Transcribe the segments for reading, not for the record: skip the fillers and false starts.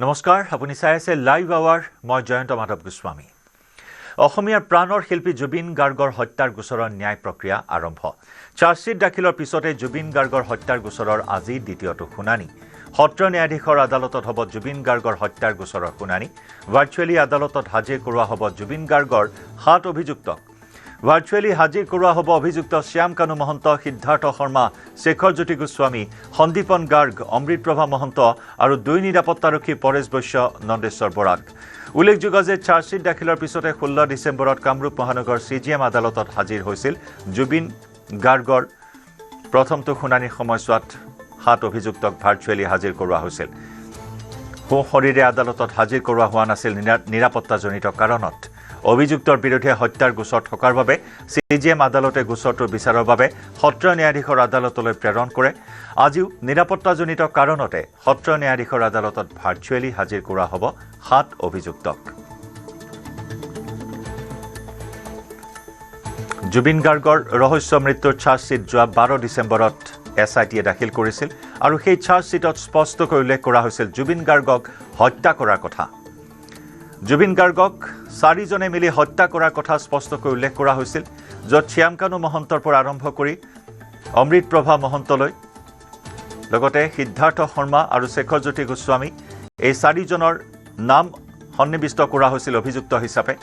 নমস্কাৰ আপুনি চাই আছে লাইভ আৱাৰ মই জয়ন্ত মাধৱ গোস্বামী অসমীয়াৰ প্ৰাণৰ শিল্পী জুবিন গাৰ্গৰ হত্যাৰ গোচৰৰ ন্যায় প্ৰক্ৰিয়া আৰম্ভ চাৰ্জশ্বিট দাখিলৰ পিছতে জুবিন গাৰ্গৰ হত্যাৰ গোচৰৰ আজি দ্বিতীয়টো শুনানি সত্ৰ ন্যায়াধীশৰ আদালতত হ'ব জুবিন গাৰ্গৰ হত্যাৰ গোচৰৰ শুনানি ভাৰ্চুৱেলি আদালতত হাজিৰ কৰোৱা হ'ব জুবিন গাৰ্গৰ 7 অভিযুক্তক ভাৰ্চুৱেলি হাজিৰ কৰোৱা হ'ব অভিযুক্ত শ্যাম কানু মহন্ত সিদ্ধাৰ্থ শৰ্মা শেখৰ জ্যোতি গোস্বামী সন্দীপন গাৰ্গ অমৃতপ্ৰভা মহন্ত আৰু 2 নিৰাপত্তাৰক্ষী পৰেশ বৈশ্য নন্দেশ্বৰ বৰাক উল্লেখযোগ্য যে চাৰ্জশ্বিট দাখিলৰ পিছতে 16 ডিচেম্বৰত কামৰূপ মহানগৰ CGM আদালতত হাজিৰ হৈছিল জুবিন গাৰ্গৰ প্ৰথমটো শুনানিৰ সময়ছোৱাত 7 অভিযুক্তক ভাৰ্চুৱেলি হাজিৰ কৰোৱা হৈছিল শৰীৰে আদালতত হাজিৰ কৰোৱা হোৱা নাছিল নিৰাপত্তাজনিত কাৰণত অভিযুক্তৰ বিৰুদ্ধে হত্যাৰ গোচৰ থকাৰ বাবে CGM আদালতে গোচৰটোৰ বিচাৰৰ বাবে সত্ৰ ন্যায়াধীশৰ আদালতলৈ প্ৰেৰণ কৰে আজিও নিৰাপত্তাজনিত কাৰণতে সত্ৰ ন্যায়াধীশৰ আদালতত ভাৰ্চুৱেলি হাজিৰ কৰোৱা হ'ব 7 অভিযুক্তক জুবিন গাৰ্গৰ ৰহস্য মৃত্যুৰ চাৰ্জশ্বিট যোৱা 12 ডিচেম্বৰত SITয়ে দাখিল কৰিছিল আৰু সেই চাৰ্জশ্বিটত স্পষ্টকৈ উল্লেখ কৰা হৈছিল জুবিন গাৰ্গক হত্যা কৰাৰ কথা জুবিন গাৰ্গক 4 জনে মিলি হত্যা কৰাৰ কথা স্পষ্টকৈ উল্লেখ কৰা হৈছিল য'ত শ্যাম কানু মহন্তৰ পৰা আৰম্ভ কৰি অমৃতপ্ৰভা মহন্তলৈ লগতে সিদ্ধাৰ্থ শৰ্মা আৰু শেখৰ জ্যোতি গোস্বামী এই 4 জনৰ নাম সন্নিবিষ্ট কৰা হৈছিল অভিযুক্ত হিচাপে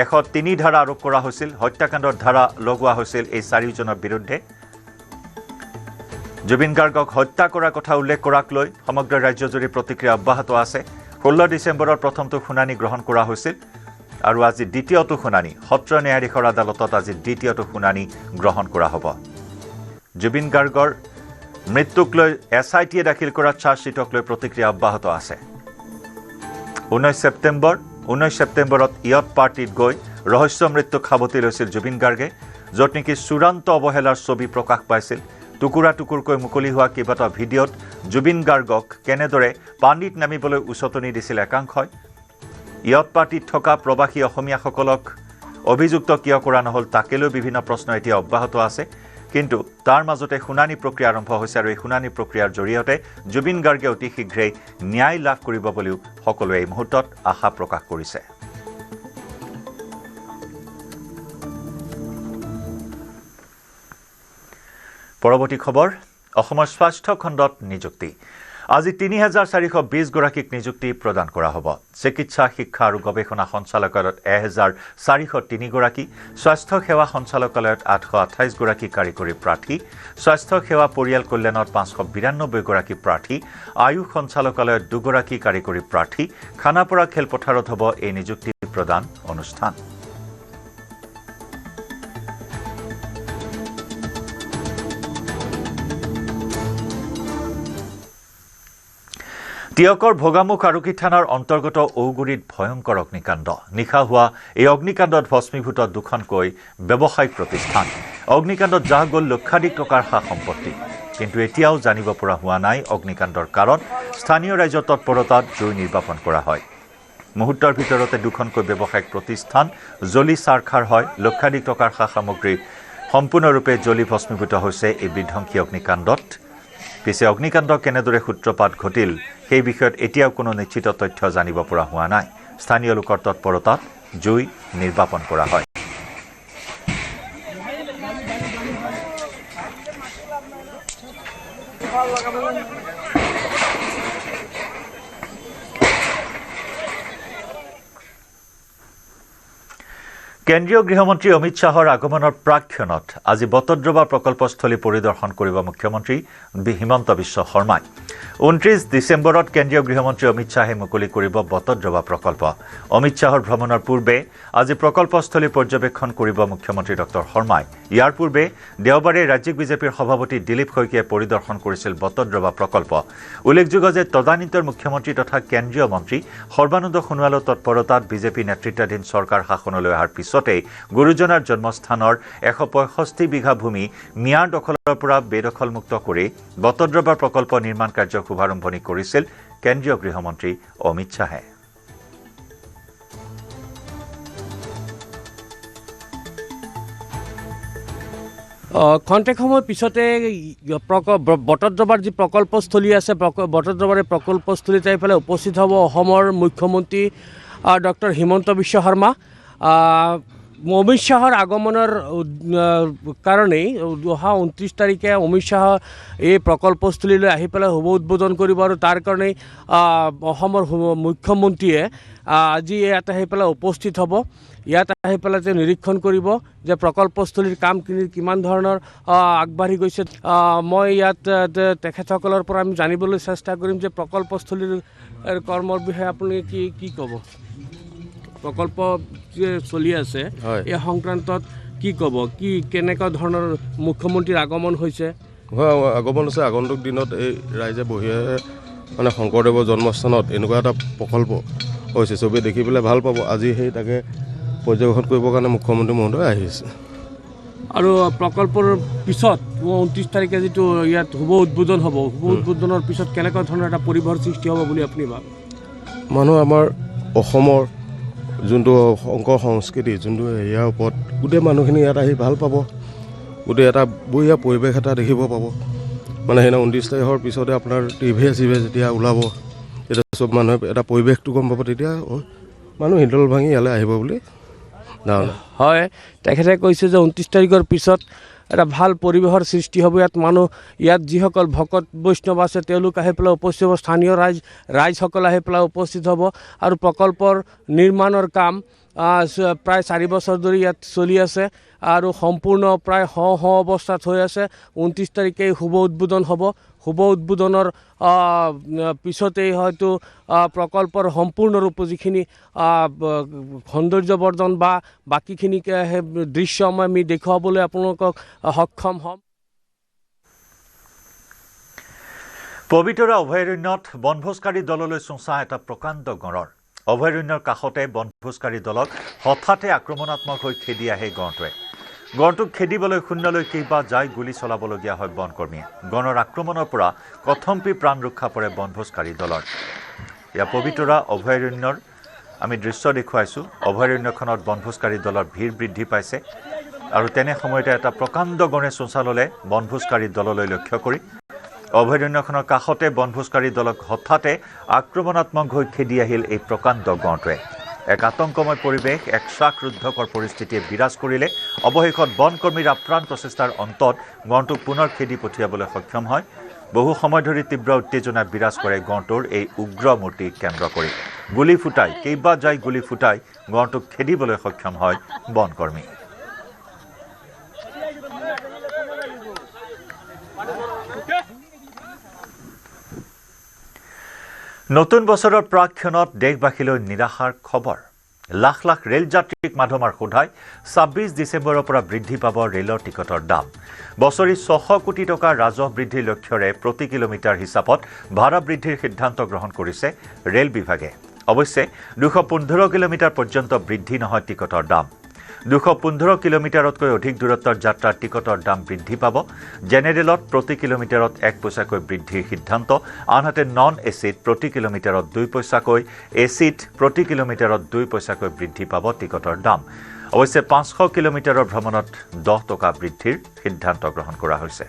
103 ধাৰা আৰোপ কৰা হৈছিল হত্যাকাণ্ডৰ ধাৰা লগোৱা হৈছিল এই 4 জনৰ বিৰুদ্ধে জুবিন গাৰ্গক হত্যা কৰাৰ কথা উল্লেখ কৰাক লৈ সমগ্ৰ ৰাজ্যজুৰি প্ৰতিক্ৰিয়া অব্যাহত আছে 16 ডিচেম্বৰৰ প্ৰথমটো শুনানি গ্ৰহণ কৰা হৈছিল আৰু আজি দ্বিতীয়টো শুনানি সত্ৰ ন্যায়াধীশৰ আদালতত আজি দ্বিতীয়টো শুনানি গ্ৰহণ কৰা হ'ব জুবিন গাৰ্গৰ মৃত্যুক লৈ SITয়ে দাখিল কৰা চাৰ্জশ্বিটক লৈ প্ৰতিক্ৰিয়া অব্যাহত আছে 19 ছেপ্টেম্বৰত ইয়ত পাৰ্টিত গৈ ৰহস্য মৃত্যুক সাৱটি লৈছিল জুবিন গাৰ্গে য'ত নেকি চূড়ান্ত অৱহেলাৰ ছবি প্ৰকাশ পাইছিল টুকুৰা টুকুৰকৈ মুকলি হোৱা কেইবাটা ভিডিঅ'ত জুবিন গাৰ্গক কেনেদৰে পানীত নামিবলৈ উচতনি দিছিল একাংশই ইয়ত পাৰ্টিত থকা প্ৰবাসী অসমীয়াসকলক অভিযুক্ত কিয় কৰা নহল তাকেলৈ বিভিন্ন প্ৰশ্ন এতিয়া অব্যাহত আছে কিন্তু তাৰ মাজতে শুনানি প্ৰক্ৰিয়া আৰম্ভ হৈছে আৰু এই শুনানি প্ৰক্ৰিয়াৰ জৰিয়তে জুবিন গাৰ্গে অতি শীঘ্ৰেই ন্যায় লাভ কৰিব বুলিও সকলোৱে এই মুহূৰ্তত আশা প্ৰকাশ কৰিছে পৰৱৰ্তী খবৰ অসমৰ স্বাস্থ্য খণ্ডত নিযুক্তি আজি 3420 গৰাকীক নিযুক্তি প্ৰদান কৰা হ'ব চিকিৎসা শিক্ষা আৰু গৱেষণা সঞ্চালকালয়ত 1403 গৰাকী স্বাস্থ্য সেৱা সঞ্চালকালয়ত 828 গৰাকী কাৰিকৰী প্ৰাৰ্থী স্বাস্থ্য সেৱা পৰিয়াল কল্যাণত 592 গৰাকী প্ৰাৰ্থী আয়ুষ সঞ্চালকালয়ত 2 গৰাকী কাৰিকৰী প্ৰাৰ্থী খানাপাৰা খেলপথাৰত হ'ব এই নিযুক্তি প্ৰদান অনুষ্ঠান টিয়কৰ ভোগামুখ আৰক্ষী থানাৰ অন্তৰ্গত ঔগুৰিত ভয়ংকৰ অগ্নিকাণ্ড নিশা হোৱা এই অগ্নিকাণ্ডত ভস্মীভূত দুখনকৈ ব্যৱসায়িক প্ৰতিষ্ঠান অগ্নিকাণ্ডত যাহ গ'ল লক্ষাধিক টকাৰ সা সম্পত্তি কিন্তু এতিয়াও জানিব পৰা হোৱা নাই অগ্নিকাণ্ডৰ কাৰণ স্থানীয় ৰাইজৰ তৎপৰতাত জুই নিৰ্বাপন কৰা হয় মুহূৰ্তৰ ভিতৰতে দুখনকৈ ব্যৱসায়িক প্ৰতিষ্ঠান জ্বলি চাৰখাৰ হয় লক্ষাধিক টকাৰ সা সামগ্ৰী সম্পূৰ্ণৰূপে জ্বলি ভস্মীভূত হৈছে এই বিধ্বংসী অগ্নিকাণ্ডত পিছে অগ্নিকাণ্ড কেনেদৰে সূত্ৰপাত ঘটিল সেই বিষয়ত এতিয়াও কোনো নিশ্চিত তথ্য জানিব পৰা হোৱা নাই স্থানীয় লোকৰ তৎপৰতাত জুই নিৰ্বাপন কৰা হয় কেন্দ্ৰীয় গৃহমন্ত্ৰী অমিত শ্বাহৰ আগমনৰ প্ৰাক্ষণত আজি বটদ্ৰৱা প্ৰকল্পস্থলী পৰিদৰ্শন কৰিব মুখ্যমন্ত্ৰী হিমন্ত বিশ্ব শৰ্মাই 29 ডিচেম্বৰত কেন্দ্ৰীয় গৃহমন্ত্ৰী অমিত শ্বাহে মুকলি কৰিব বটদ্ৰৱা প্ৰকল্প অমিত শ্বাহৰ ভ্ৰমণৰ পূৰ্বে আজি প্ৰকল্পস্থলী পৰ্যবেক্ষণ কৰিব মুখ্যমন্ত্ৰী ডক্টৰ শৰ্মাই ইয়াৰ পূৰ্বে দেওবাৰে ৰাজ্যিক বিজেপিৰ সভাপতি দিলীপ শইকীয়াই পৰিদৰ্শন কৰিছিল বটদ্ৰৱা প্ৰকল্প উল্লেখযোগ্য যে তদানীন্তৰ মুখ্যমন্ত্ৰী তথা কেন্দ্ৰীয় মন্ত্ৰী সৰ্বানন্দ সোণোৱালৰ তৎপৰতাত বিজেপি নেতৃত্বাধীন চৰকাৰ শাসনলৈ অহাৰ পিছতে গুৰুজনাৰ জন্মস্থানৰ 165 বিঘা ভূমি মিয়াৰ দখলৰ পৰা বেদখলমুক্ত কৰি বটদ্ৰৱা প্ৰকল্প নিৰ্মাণ কাৰ্য শুভাৰম্ভণি কৰিছিল কেন্দ্ৰীয় গৃহমন্ত্ৰী অমিত শ্বাহে খন্তেক পিছতে বটদ্ৰৱাৰ যি প্ৰকল্পস্থলী আছে বটদ্ৰৱাৰ প্ৰকল্পস্থলীত আহি পেলাই উপস্থিত হ'ব অসমৰ মুখ্যমন্ত্ৰী ডক্টৰ হিমন্ত বিশ্ব শৰ্মা। অমিত শ্বাহৰ আগমনৰ কাৰণেই অহা 29 তাৰিখে অমিত শ্বাহ এই প্ৰকল্পস্থলীলৈ আহি পেলাই শুভ উদ্বোধন কৰিব আৰু তাৰ কাৰণেই অসমৰ মুখ্যমন্ত্ৰীয়ে আজি ইয়াত আহি পেলাই উপস্থিত হ'ব। ইয়াত আহি পেলাই তেওঁ নিৰীক্ষণ কৰিব যে প্ৰকল্পস্থলীৰ কামখিনি কিমান ধৰণৰ আগবাঢ়ি গৈছে। মই ইয়াত তেখেতসকলৰ পৰা আমি জানিবলৈ চেষ্টা কৰিম যে প্ৰকল্পস্থলীৰ কৰ্মৰ বিষয়ে আপুনি কি ক'ব? প্ৰকল্প যে চলি আছে এই সংক্ৰান্তত কি ক'ব? কেনেকুৱা ধৰণৰ মুখ্যমন্ত্ৰীৰ আগমন হৈছে? হয়, আগমন হৈছে। আগন্তুক দিনত এই ৰাইজে বহিয়ে মানে শংকৰদেৱৰ জন্মস্থানত এনেকুৱা এটা প্ৰকল্প হৈছে, চবেই দেখি পেলাই ভাল পাব। আজি সেই তাকে পৰ্যবেক্ষণ কৰিবৰ কাৰণে মুখ্যমন্ত্ৰী মহোদয় আহিছে। আৰু প্ৰকল্পৰ পিছত 29 তাৰিখে যিটো ইয়াত শুভ উদ্বোধন হ'ব, শুভ উদ্বোধনৰ পিছত কেনেকুৱা ধৰণৰ এটা পৰিৱেশৰ সৃষ্টি হ'ব বুলি আপুনি ভাবে? মানুহ আমাৰ অসমৰ যোনটো শংকৰ সংস্কৃতি, যোনটো ইয়াৰ ওপৰত গোটেই মানুহখিনি ইয়াত আহি ভাল পাব। গোটেই এটা বঢ়িয়া পৰিৱেশ এটা দেখিব পাব। মানে সেইদিনা 29 তাৰিখৰ পিছতে আপোনাৰ টিভিয়ে যেতিয়া ওলাব, তেতিয়া চব মানুহে এটা পৰিৱেশটো গম পাব। তেতিয়া মানুহ হিন্দল ভাঙি ইয়ালৈ আহিব বুলি ধাৰণা। হয়, তেখেতে কৈছে যে 29 তাৰিখৰ পিছত এটা ভাল পৰিৱেশৰ সৃষ্টি হ'ব। ইয়াত যিসকল ভকত বৈষ্ণৱ আছে তেওঁলোক আহি পেলাই উপস্থিত হ'ব, স্থানীয় ৰাইজসকল আহি পেলাই উপস্থিত হ'ব। আৰু প্ৰকল্পৰ নিৰ্মাণৰ কাম প্ৰায় 4 বছৰ ধৰি ইয়াত চলি আছে আৰু সম্পূৰ্ণ প্ৰায় অৱস্থাত হৈ আছে। 29 তাৰিখে শুভ উদ্বোধন হ'ব। শুভ উদ্বোধনৰ পিছতেই হয়তো প্ৰকল্পৰ সম্পূৰ্ণৰূপে যিখিনি সৌন্দৰ্যবৰ্ধন বা বাকীখিনি দৃশ্য আমি দেখুৱাবলৈ আপোনালোকক সক্ষম হ'ম। পবিতৰা অভয়াৰণ্যত বনভোজকাৰী দললৈ চোঁচা এটা প্ৰকাণ্ড গঁড়ৰ। অভয়াৰণ্যৰ কাষতে বনভোজকাৰী দলক হঠাতে আক্ৰমণাত্মক হৈ খেদি আহে গঁড়টোৱে। গঁড়টোক খেদিবলৈ শূন্যলৈ কেইবা যায় গুলী চলাবলগীয়া হয় বনকৰ্মীয়ে। গঁড়ৰ আক্ৰমণৰ পৰা কথম্পি প্ৰাণ ৰক্ষা পৰে বনভোজকাৰী দলৰ। এয়া পবিতৰা অভয়াৰণ্যৰ আমি দৃশ্য দেখুৱাইছোঁ। অভয়াৰণ্যখনত বনভোজকাৰী দলৰ ভিৰ বৃদ্ধি পাইছে আৰু তেনে সময়তে এটা প্ৰকাণ্ড গঁড়ে চোঁচা ল'লে বনভোজকাৰী দললৈ লক্ষ্য কৰি। অভয়াৰণ্যখনৰ কাষতে বনভোজকাৰী দলক হঠাতে আক্ৰমণাত্মক হৈ খেদি আহিল এই প্ৰকাণ্ড গঁড়টোৱে। এক আতংকময় পৰিৱেশ, এক শ্বাসৰুদ্ধকৰ পৰিস্থিতিয়ে বিৰাজ কৰিলে। অৱশেষত বনকৰ্মীৰ আপ্ৰাণ প্ৰচেষ্টাৰ অন্তত গঁড়টোক পুনৰ খেদি পঠিয়াবলৈ সক্ষম হয়। বহু সময় ধৰি তীব্ৰ উত্তেজনা বিৰাজ কৰে গঁড়টোৰ এই উগ্ৰ মূৰ্তিক কেন্দ্ৰ কৰি। কেইবা যায় গুলী ফুটাই গঁড়টোক খেদিবলৈ সক্ষম হয় বনকৰ্মী। নতুন বছৰৰ প্ৰাকক্ষণত দেশবাসীলৈ নিৰাশাৰ খবৰ। লাখ লাখ ৰেলযাত্ৰীক মাধমাৰ সোধাই 26 ডিচেম্বৰৰ পৰা বৃদ্ধি পাব ৰেলৰ টিকটৰ দাম। বছৰি 600 কোটি টকা ৰাজহ বৃদ্ধিৰ লক্ষ্যৰে প্ৰতি কিলোমিটাৰ হিচাপত ভাড়া বৃদ্ধিৰ সিদ্ধান্ত গ্ৰহণ কৰিছে ৰেল বিভাগে। অৱশ্যে 215 কিলোমিটাৰ পৰ্যন্ত বৃদ্ধি নহয় টিকটৰ দাম। 215 কিলোমিটাৰতকৈ অধিক দূৰত্বৰ যাত্ৰাৰ টিকটৰ দাম বৃদ্ধি পাব। জেনেৰেলত প্ৰতি কিলোমিটাৰত 1 পইচাকৈ বৃদ্ধিৰ সিদ্ধান্ত, আনহাতে নন এচিত প্ৰতি কিলোমিটাৰত 2 পইচাকৈ, এচিত প্ৰতি কিলোমিটাৰত 2 পইচাকৈ বৃদ্ধি পাব টিকটৰ দাম। অৱশ্যে 500 কিলোমিটাৰৰ ভ্ৰমণত 10 টকা বৃদ্ধিৰ সিদ্ধান্ত গ্ৰহণ কৰা হৈছে।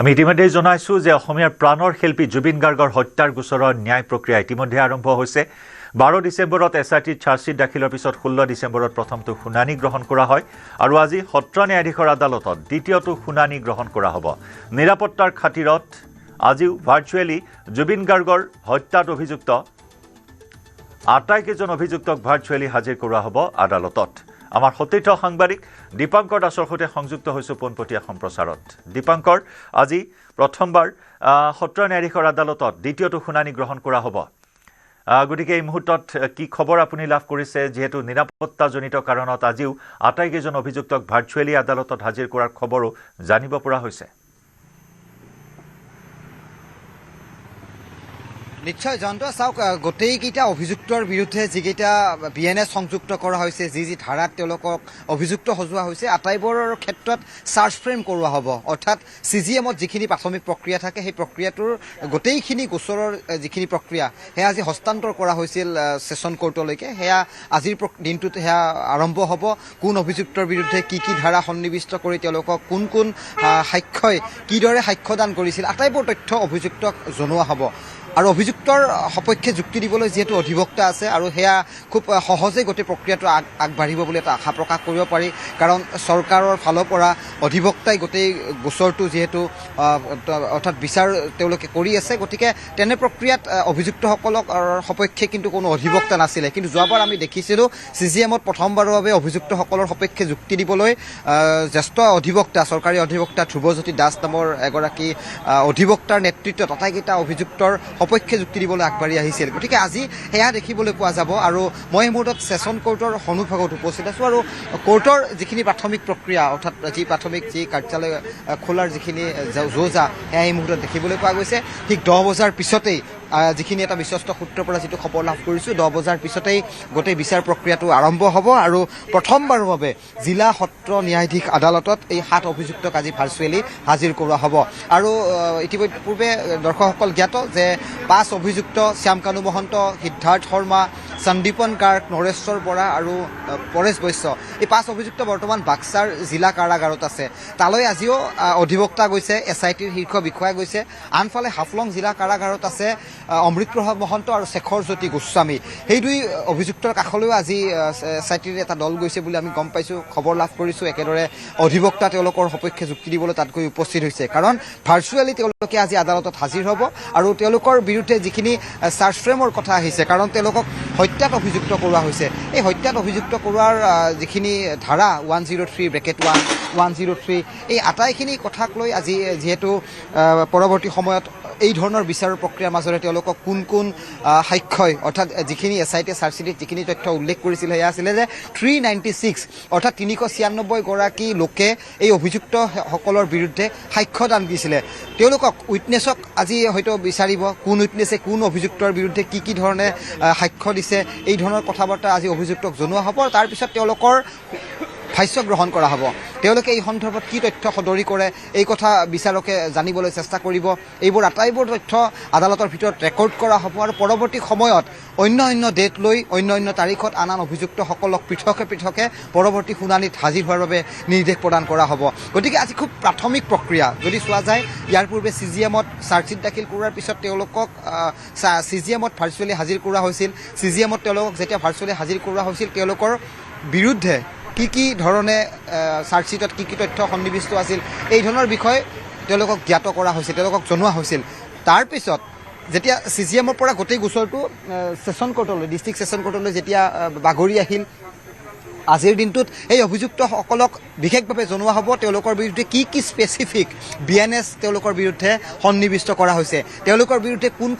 আমি ইতিমধ্যে জনাইছোঁ যে অসমীয়াৰ প্ৰাণৰ শিল্পী জুবিন গাৰ্গৰ হত্যাৰ গোচৰৰ ন্যায় প্ৰক্ৰিয়া ইতিমধ্যে আৰম্ভ হৈছে। 12 ডিচেম্বৰত এছআইটিত চাৰ্জশ্বিট দাখিলৰ পিছত 16 ডিচেম্বৰত প্ৰথমটো শুনানি গ্ৰহণ কৰা হয় আৰু আজি সত্ৰ ন্যায়াধীশৰ আদালতত দ্বিতীয়টো শুনানি গ্ৰহণ কৰা হ'ব। নিৰাপত্তাৰ খাতিৰত আজিও ভাৰ্চুৱেলি জুবিন গাৰ্গৰ হত্যাত অভিযুক্ত আটাইকেইজন অভিযুক্তক ভাৰ্চুৱেলি হাজিৰ কৰোৱা হ'ব আদালতত। আমাৰ সতীৰ্থ সাংবাদিক দীপাংকৰ দাসৰ সৈতে সংযুক্ত হৈছোঁ পোনপটীয়া সম্প্ৰচাৰত। দীপাংকৰ, আজি প্ৰথমবাৰ সত্ৰ ন্যায়াধীশৰ আদালতত দ্বিতীয়টো শুনানি গ্ৰহণ কৰা হ'ব। গতিকে এই মুহূৰ্তত কি খবৰ আপুনি লাভ কৰিছে, যিহেতু নিৰাপত্তাজনিত কাৰণত আজিও আটাইকেইজন অভিযুক্তক ভাৰ্চুৱেলি আদালতত হাজিৰ কৰাৰ খবৰো জানিব পৰা হৈছে? নিশ্চয় জয়ন্ত চাওক গোটেইকেইটা অভিযুক্তৰ বিৰুদ্ধে যিকেইটা BNS সংযুক্ত কৰা হৈছে যি ধাৰাত তেওঁলোকক অভিযুক্ত সজোৱা হৈছে আটাইবোৰৰ ক্ষেত্ৰত চাৰ্জ ফ্ৰেম কৰোৱা হ'ব অৰ্থাৎ CGMত যিখিনি প্ৰাথমিক প্ৰক্ৰিয়া থাকে সেই প্ৰক্ৰিয়াটোৰ গোটেইখিনি গোচৰৰ যিখিনি প্ৰক্ৰিয়া সেয়া আজি হস্তান্তৰ কৰা হৈছিল ছেছন কোৰ্টলৈকে সেয়া আজিৰ দিনটোত সেয়া আৰম্ভ হ'ব কোন অভিযুক্তৰ বিৰুদ্ধে কি ধাৰা সন্নিৱিষ্ট কৰি তেওঁলোকক কোন সাক্ষ্যই কিদৰে সাক্ষ্যদান কৰিছিল আটাইবোৰ তথ্য অভিযুক্তক জনোৱা হ'ব আৰু অভিযুক্তৰ সপক্ষে যুক্তি দিবলৈ যেহেতু অধিবক্তা আছে আৰু সেয়া খুব সহজে গোটেই প্ৰক্ৰিয়াটো আগবাঢ়িব বুলি এটা আশা প্ৰকাশ কৰিব পাৰি কাৰণ চৰকাৰৰ ফালৰ পৰা অধিবক্তাই গোটেই গোচৰটো যেহেতু অৰ্থাৎ বিচাৰ তেওঁলোকে কৰি আছে গতিকে তেনে প্ৰক্ৰিয়াত অভিযুক্তসকলক সপক্ষে কিন্তু কোনো অধিবক্তা নাছিলে কিন্তু যোৱাবাৰ আমি দেখিছিলোঁ CGMত প্ৰথমবাৰৰ বাবে অভিযুক্তসকলৰ সপক্ষে যুক্তি দিবলৈ জ্যেষ্ঠ অধিবক্তা চৰকাৰী অধিবক্তা ধ্ৰুৱজ্যোতি দাস নামৰ এগৰাকী অধিবক্তাৰ নেতৃত্বত আটাইকেইটা অভিযুক্তৰ সপক্ষে যুক্তি দিবলৈ আগবাঢ়ি আহিছিল গতিকে আজি সেয়া দেখিবলৈ পোৱা যাব আৰু মই এই মুহূৰ্তত ছেছন কোৰ্টৰ সন্মুখত উপস্থিত আছোঁ আৰু কোৰ্টৰ যিখিনি প্ৰাথমিক প্ৰক্ৰিয়া অৰ্থাৎ যি কাৰ্যালয় খোলাৰ যিখিনি যোজা সেয়া এই মুহূৰ্তত দেখিবলৈ পোৱা গৈছে ঠিক 10 বজাৰ পিছতেই যিখিনি এটা বিশ্বস্ত সূত্ৰৰ পৰা যিটো খবৰ লাভ কৰিছোঁ 10 বজাৰ পিছতেই গোটেই বিচাৰ প্ৰক্ৰিয়াটো আৰম্ভ হ'ব আৰু প্ৰথমবাৰৰ বাবে জিলা সত্ৰ ন্যায়াধীশ আদালতত এই 7 অভিযুক্তক আজি ভাৰ্চুৱেলি হাজিৰ কৰোৱা হ'ব আৰু ইতিমধ্যে পূৰ্বে দৰ্শকসকল জ্ঞাত যে 5 অভিযুক্ত শ্যামকানু মহন্ত সিদ্ধাৰ্থ শৰ্মা সন্দীপন গাৰ্গ নৰেশ্বৰ বৰা আৰু পৰেশ বৈশ্য এই 5 অভিযুক্ত বৰ্তমান বাক্সাৰ জিলা কাৰাগাৰত আছে তালৈ আজিও অধিবক্তা গৈছে SITৰ শীৰ্ষ বিষয়া গৈছে আনফালে হাফলং জিলা কাৰাগাৰত আছে অমৃত প্ৰভাৱ মহন্ত আৰু শেখৰ জ্যোতি গোস্বামী সেই দুই অভিযুক্তৰ কাষলৈও আজি SITৰ এটা দল গৈছে বুলি আমি গম পাইছোঁ খবৰ লাভ কৰিছোঁ একেদৰে অধিবক্তা তেওঁলোকৰ সপক্ষে যুক্তি দিবলৈ তাত গৈ উপস্থিত হৈছে কাৰণ ভাৰ্চুৱেলি তেওঁলোকে আজি আদালতত হাজিৰ হ'ব আৰু তেওঁলোকৰ বিৰুদ্ধে যিখিনি চাৰ্জ ফ্ৰেমৰ কথা আহিছে কাৰণ তেওঁলোকক হত্যাত অভিযুক্ত কৰোৱা হৈছে এই হত্যাত অভিযুক্ত কৰোৱাৰ যিখিনি ধাৰা 103(1) 103 এই আটাইখিনি কথাক লৈ আজি যিহেতু পৰৱৰ্তী সময়ত এই ধৰণৰ বিচাৰৰ প্ৰক্ৰিয়াৰ মাজৰে তেওঁলোকক কোন সাক্ষ্যই অৰ্থাৎ যিখিনি SIT চাৰ্জশ্বিটত যিখিনি তথ্য উল্লেখ কৰিছিল সেয়া আছিলে যে 396 অৰ্থাৎ 396 গৰাকী লোকে এই অভিযুক্তসকলৰ বিৰুদ্ধে সাক্ষ্যদান দিছিলে তেওঁলোকক উইটনেছক আজি হয়তো বিচাৰিব কোন উইটনেছে কোন অভিযুক্তৰ বিৰুদ্ধে কি ধৰণে সাক্ষ্য দিছে এই ধৰণৰ কথা বাৰ্তা আজি অভিযুক্তক জনোৱা হ'ব আৰু তাৰপিছত তেওঁলোকৰ ভাষ্য গ্ৰহণ কৰা হ'ব তেওঁলোকে এই সন্দৰ্ভত কি তথ্য সদৰি কৰে এই কথা বিচাৰকে জানিবলৈ চেষ্টা কৰিব এইবোৰ আটাইবোৰ তথ্য আদালতৰ ভিতৰত ৰেকৰ্ড কৰা হ'ব আৰু পৰৱৰ্তী সময়ত অন্য ডেট লৈ অন্য তাৰিখত আন অভিযুক্তসকলক পৃথকে পৰৱৰ্তী শুনানিত হাজিৰ হোৱাৰ বাবে নিৰ্দেশ প্ৰদান কৰা হ'ব গতিকে আজি খুব প্ৰাথমিক প্ৰক্ৰিয়া যদি চোৱা যায় ইয়াৰ পূৰ্বে CGMত চাৰ্জশ্বিট দাখিল কৰাৰ পিছত তেওঁলোকক CGMত ভাৰ্চুৱেলি হাজিৰ কৰা হৈছিল CGMত তেওঁলোকক যেতিয়া ভাৰ্চুৱেলি হাজিৰ কৰা হৈছিল তেওঁলোকৰ বিৰুদ্ধে কি ধৰণে চাৰ্জশ্বিটত কি তথ্য সন্নিৱিষ্ট আছিল এই ধৰণৰ বিষয় তেওঁলোকক জ্ঞাত কৰা হৈছিল তেওঁলোকক জনোৱা হৈছিল তাৰপিছত যেতিয়া CGMৰ পৰা গোটেই গোচৰটো ছেছন কোৰ্টলৈ ডিষ্ট্ৰিক্ট ছেছন কোৰ্টলৈ যেতিয়া বাগৰি আহিল আজিৰ দিনটোত এই অভিযুক্তসকলক বিশেষভাৱে জনোৱা হ'ব তেওঁলোকৰ বিৰুদ্ধে কি স্পেচিফিক BNS তেওঁলোকৰ বিৰুদ্ধে সন্নিৱিষ্ট কৰা হৈছে তেওঁলোকৰ বিৰুদ্ধে কোন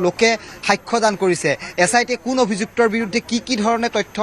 লোকে সাক্ষ্যদান কৰিছে SIT কোন অভিযুক্তৰ বিৰুদ্ধে কি ধৰণে তথ্য